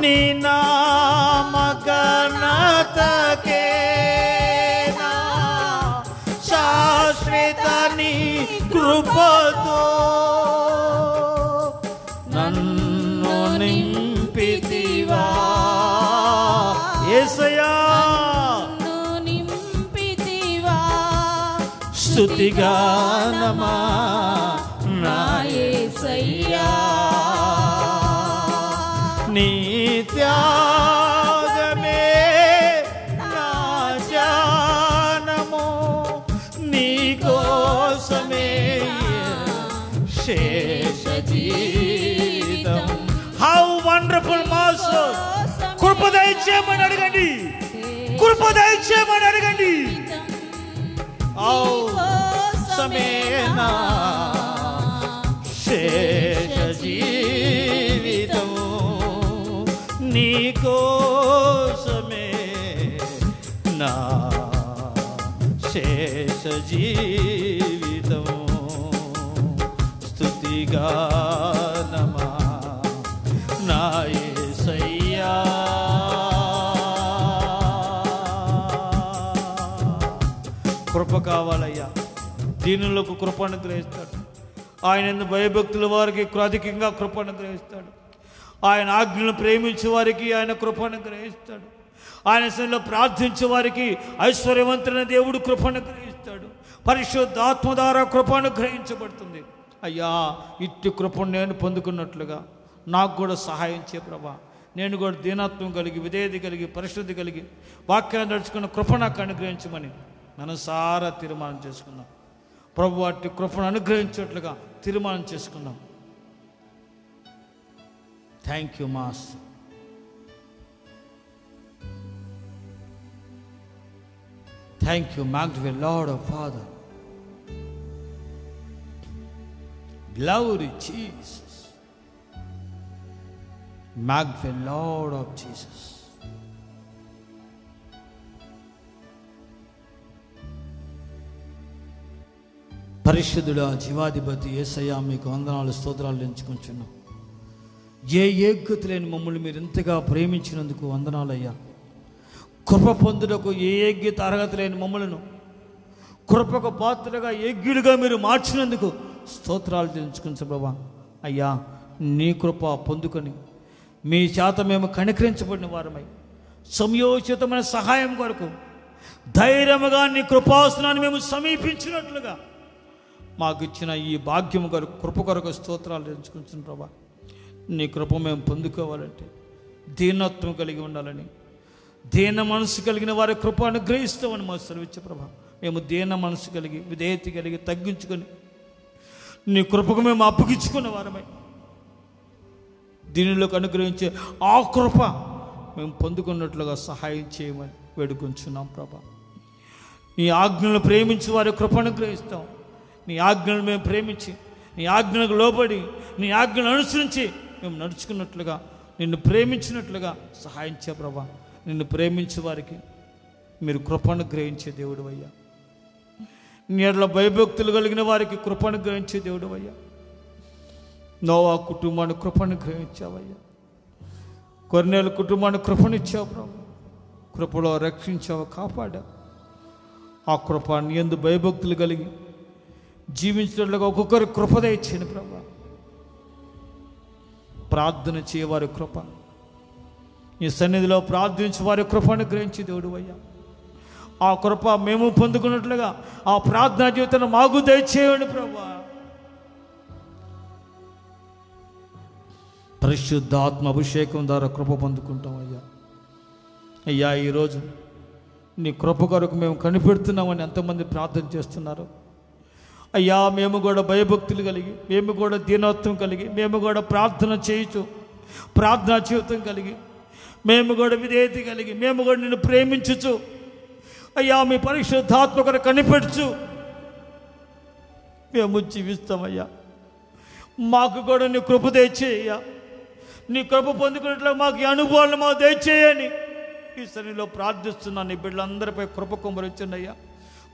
[SPEAKER 1] నీ నామ కృపతో నన్ను నింపితివా యేసయ్యా స్తుతిగానమా నా యేసయ్యా నీ త్యాగమే నా జానము నీ కోసమే శేష జీవితం. How wonderful master. కృప దయచేయమని అడగండి, కృప దయచేయమని అడగండి. సమేనా శేష జీవితము నీ కోసమే నా శేష జీవితము స్తుతిగానమా నా యేసయ్యా. కృప కావాలయ్యా. దీనులకు కృప అనుగ్రహిస్తాడు. ఆయన భయభక్తుల వారికి అధికంగా కృప అనుగ్రహిస్తాడు. ఆయన ఆజ్ఞలను ప్రేమించే వారికి ఆయన కృప అనుగ్రహిస్తాడు. ఆయన సన్నిధిలో ప్రార్థించే వారికి ఐశ్వర్యవంతుడైన దేవుడు కృప అనుగ్రహిస్తాడు. పరిశుద్ధాత్మ ద్వారా కృప అనుగ్రహించబడుతుంది. అయ్యా, ఇట్టి కృపను నేను పొందుకున్నట్లుగా నాకు కూడా సహాయం చేయ ప్రభా. నేను కూడా దీనత్వం కలిగి, విధేయత కలిగి, పరిశుద్ధి కలిగి వాక్యాన్ని నడుచుకున్న కృప నాకు అనుగ్రహించమని మనసారా తీర్మానం చేసుకుందాం. ప్రభు వాటి కృపను అనుగ్రహించేట్లుగా తీర్మానం చేసుకుందాం. Thank you master. Thank you magnify lord of father. Glory Jesus. Magnify lord of Jesus. పరిశుద్ధుడా, జీవాధిపతి యేసయ్యా, మీకు వందనాలు స్తోత్రాలు ఎంచుకుంటున్నాం. ఏ యోగ్యత లేని మమ్మల్ని మీరు ఇంతగా ప్రేమించినందుకు వందనాలయ్యా. కృప పొందుటకు ఏ యోగ్యత అర్హత లేని మమ్మలను కృపకు పాత్రగా యోగ్యుడిగా మీరు మార్చినందుకు స్తోత్రాలు తెలుసుకుంటాం ప్రభా. అయ్యా, నీ కృప పొందుకొని మీ చేత మేము కనికరించబడిన వారమై సమయోచితమైన సహాయం కొరకు ధైర్యముగా నీ కృపాసనాన్ని మేము సమీపించినట్లుగా మాకు ఇచ్చిన ఈ భాగ్యం కొరకు, కృప కొరకు స్తోత్రాలు తెలుసుకుంటున్నాం ప్రభా. నీ కృప మేము పొందుకోవాలంటే దీనత్వం కలిగి ఉండాలని, దీన మనసు కలిగిన వారి కృప అనుగ్రహిస్తామని మా సెలవిచ్చే ప్రభా. మేము దీన మనసు కలిగి, విధేయత కలిగి, తగ్గించుకొని నీ కృపకు మేము అప్పగించుకున్న వారమై దీనిలోకి అనుగ్రహించే ఆ కృప మేము పొందుకున్నట్లుగా సహాయం చేయమని వేడుకొంచున్నాం ప్రభా. నీ ఆజ్ఞలను ప్రేమించి వారి కృప అనుగ్రహిస్తాం. నీ ఆజ్ఞలను మేము ప్రేమించి, నీ ఆజ్ఞలకు లోబడి, నీ ఆజ్ఞను అనుసరించి మేము నడుచుకున్నట్లుగా, నిన్ను ప్రేమించినట్లుగా సహాయం చే ప్రభా. నిన్ను ప్రేమించే వారికి మీరు కృపను గ్రహించే దేవుడు అయ్యా. నీ ఎడల భయభక్తులు కలిగిన వారికి కృపను గ్రహించే దేవుడు అయ్యా. నోవా కుటుంబాన్ని కృపను గ్రహించావయ్యా. కొర్నేలు కుటుంబాన్ని కృపనిచ్చావు ప్రభు. కృపలో రక్షించావు, కాపాడావు. ఆ కృప నీ యందు భయభక్తులు కలిగి జీవించినట్లుగా ఒక్కొక్కరి కృపద ఇచ్చాను ప్రభా. ప్రార్థన చేయవారి కృప, నీ సన్నిధిలో ప్రార్థించి వారి కృపను గ్రహించి దేవుడు అయ్యా. ఆ కృప మేము పొందుకున్నట్లుగా ఆ ప్రార్థనా జీవితాన్ని మాకు దయచేయండి ప్రభా. పరిశుద్ధాత్మ అభిషేకం ద్వారా కృప పొందుకుంటాం అయ్యా. అయ్యా, ఈరోజు నీ కృప కొరకు మేము కనిపెడుతున్నామని ఎంతమంది ప్రార్థన చేస్తున్నారు అయ్యా. మేము కూడా భయభక్తులు కలిగి, మేము కూడా దీనత్వం కలిగి, మేము కూడా ప్రార్థన చేయొచ్చు, ప్రార్థనా జీవితం కలిగి, మేము కూడా విధేయత కలిగి, మేము కూడా నిన్ను ప్రేమించచ్చు అయ్యా. మీ పరిశుద్ధాత్మ కొరకు కనిపెడుచు మేము జీవిస్తామయ్యా. మాకు కూడా నీ కృప దయచేయ్యా. నీ కృప పొందుకున్నట్లు మాకు ఈ అనుభవాలను మాకు దయచేయని ఈ సన్నిధిలో ప్రార్థిస్తున్నాను. నీ బిడ్డలందరిపై కృప కుమ్మరించండి అయ్యా.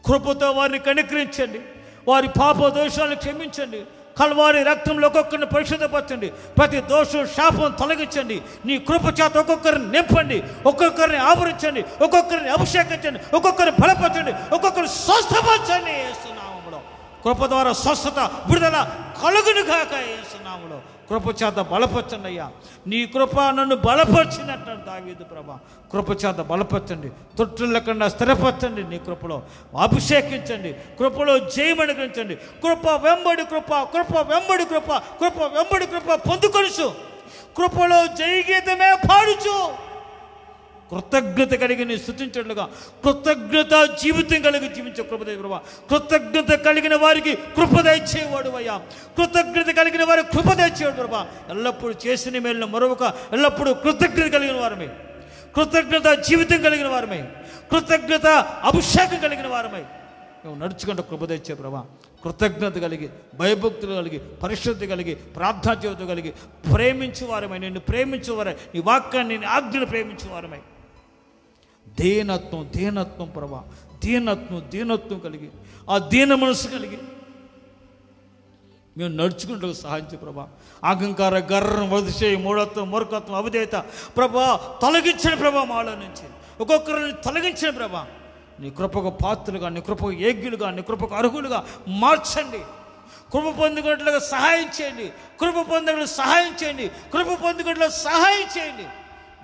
[SPEAKER 1] కృపతో వారిని కనికరించండి, వారి పాప దోషాలను క్షమించండి. కల్వారి రక్తంలో ఒక్కొక్కరిని పరిశుద్ధపరచండి. ప్రతి దోషం, శాపం తొలగించండి. నీ కృప చేత ఒక్కొక్కరిని నింపండి, ఒక్కొక్కరిని ఆవరించండి, ఒక్కొక్కరిని అభిషేకించండి, ఒక్కొక్కరిని బలపరచండి, ఒక్కొక్కరిని స్వస్థపరచండి. యేసునామములో కృప ద్వారా స్వస్థత విడుదల కలుగునుగాక యేసు నామములో. కృప చేత బలపరచండి అయ్యా. నీ కృప నన్ను బలపరిచింది అంటాడు దావీదు ప్రభా. కృప చేత బలపరచండి, తొట్టులు లేకుండా స్థిరపరచండి, నీ కృపలో అభిషేకించండి, కృపలో జయమని గ్రహించండి. కృప వెంబడి కృప, కృప వెంబడి కృప, కృప వెంబడి కృప పొందుకొనుచు, కృపలో జయగీతమే పాడుచు, కృతజ్ఞత కలిగి నీ స్తుతించట్లుగా కృతజ్ఞత జీవితం కలిగి జీవించే కృప ప్రభా. కృతజ్ఞత కలిగిన వారికి కృప దయచేవాడు అయ్యా. కృతజ్ఞత కలిగిన వారికి కృప దయచేవాడు ప్రభా. ఎల్లప్పుడూ చేసిన మేలును మరొక ఎల్లప్పుడూ కృతజ్ఞత కలిగిన వారమై, కృతజ్ఞత జీవితం కలిగిన వారమై, కృతజ్ఞత అభిషేకం కలిగిన వారమై మేము నడుచుకుంటూ కృప తెచ్చే ప్రభా. కృతజ్ఞత కలిగి, భయభక్తులు కలిగి, పరిశుద్ధి కలిగి, ప్రార్థనా జీవితం కలిగి ప్రేమించు వారమై, నిన్ను ప్రేమించు వారమై, నీ వాక్యాన్ని, నీ ఆజ్ఞను ప్రేమించు వారమై, దీనత్వం ప్రభా, దీనత్వం కలిగి, ఆ దీన మనసు కలిగి మేము నడుచుకుంటూ సహాయించు ప్రభా. అహంకార, గర్వం, వదిశేయ, మూఢత్వం, మూర్ఖత్వం, అవిధేయత ప్రభా తొలగించిన ప్రభా, మాలో నుంచి ఒక్కొక్కరిని తొలగించిన ప్రభా. నీ కృపకు పాత్రలుగా, నీ కృపకు యోగ్యులుగా, నీ కృపకు అర్హులుగా మార్చండి. కృప పొందుకున్నట్లుగా సహాయం చేయండి, కృప పొందుకున్నట్లు సహాయం చేయండి, కృప పొందుకున్నట్లు సహాయం చేయండి.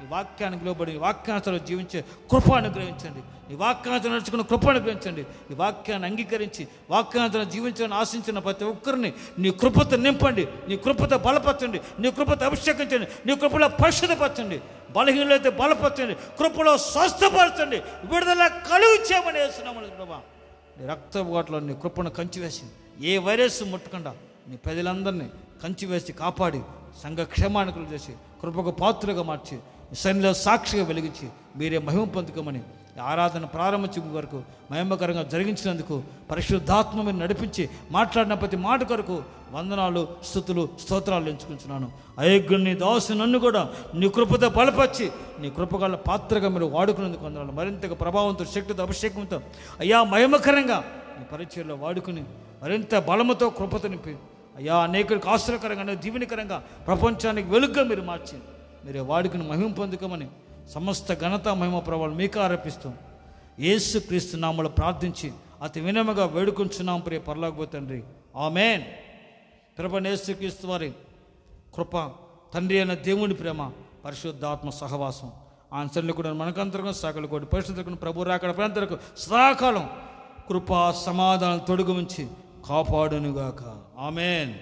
[SPEAKER 1] నీ వాక్యానికి లోబడి నీ వాక్యానుసారం జీవించే కృప అనుగ్రహించండి. నీ వాక్యానుసారం నడుచుకున్న కృప అనుగ్రహించండి. ఈ వాక్యాన్ని అంగీకరించి వాక్యానుసారం జీవించాలని ఆశించిన ప్రతి ఒక్కరిని నీ కృపతో నింపండి, నీ కృపతో బలపరచండి, నీ కృపతో అభిషేకించండి, నీ కృపలో పరిశుద్ధపరచండి, బలహీనులైతే బలపరచండి, కృపలో స్వస్థపరచండి, విడుదల కలుగు చేయమని యేసునామములో ప్రభా. నీ రక్తపోట్లో నీ కృపను కంచివేసి ఏ వైరస్ ముట్టకుండా నీ ప్రజలందరినీ కంచివేసి కాపాడి సంఘ క్షేమానికి చేసి కృపకు పాత్రగా మార్చి సన్నిధిలో సాక్షిగా వెలిగించి మీరే మహిమ పొందుకోమని ఆరాధన ప్రారంభించే వరకు మహిమకరంగా జరిగించినందుకు పరిశుద్ధాత్మ మీరు నడిపించి మాట్లాడిన ప్రతి మాట కొరకు వందనాలు, స్తుతులు, స్తోత్రాలు ఎంచుకుంటున్నాను. అయోగ్యుని దాసు నన్ను కూడా నీ కృపతో బలపరిచి నీ కృపగల పాత్రగా మీరు వాడుకునేందుకు వందనాలు. మరింతగా ప్రభావంతో, శక్తితో, అభిషేకంతో అయ్యా మహిమకరంగా నీ పరిచయంలో వాడుకుని మరింత బలముతో కృపతో నింపి అయ్యా అనేకులకు ఆశ్చర్యకరంగా, దీవెనకరంగా, ప్రపంచానికి వెలుగుగా మీరు మార్చి మీరే వాడుకుని మహిమ పొందుకోమని సమస్త ఘనత, మహిమ, ప్రభావాలు మీకు ఆరోపిస్తూ యేసు క్రీస్తు నామములో ప్రార్థించి అతి వినమ్రంగా వేడుకొంచున్నాం ప్రియ పరలోకపు తండ్రి, ఆమేన్. ప్రభువైన యేసు క్రీస్తు వారి కృప, తండ్రి అయిన దేవుని ప్రేమ, పరిశుద్ధాత్మ సహవాసం ఆయన సన్నిధిలో కూడా మనకంతరం సాకలు కోటి పరిశుద్ధులకు ప్రభు రాకడ ప్రాంతాలకు సదాకాలం కృపా సమాధానం తొడుగు ఉంచి కాపాడునుగాక, ఆమేన్.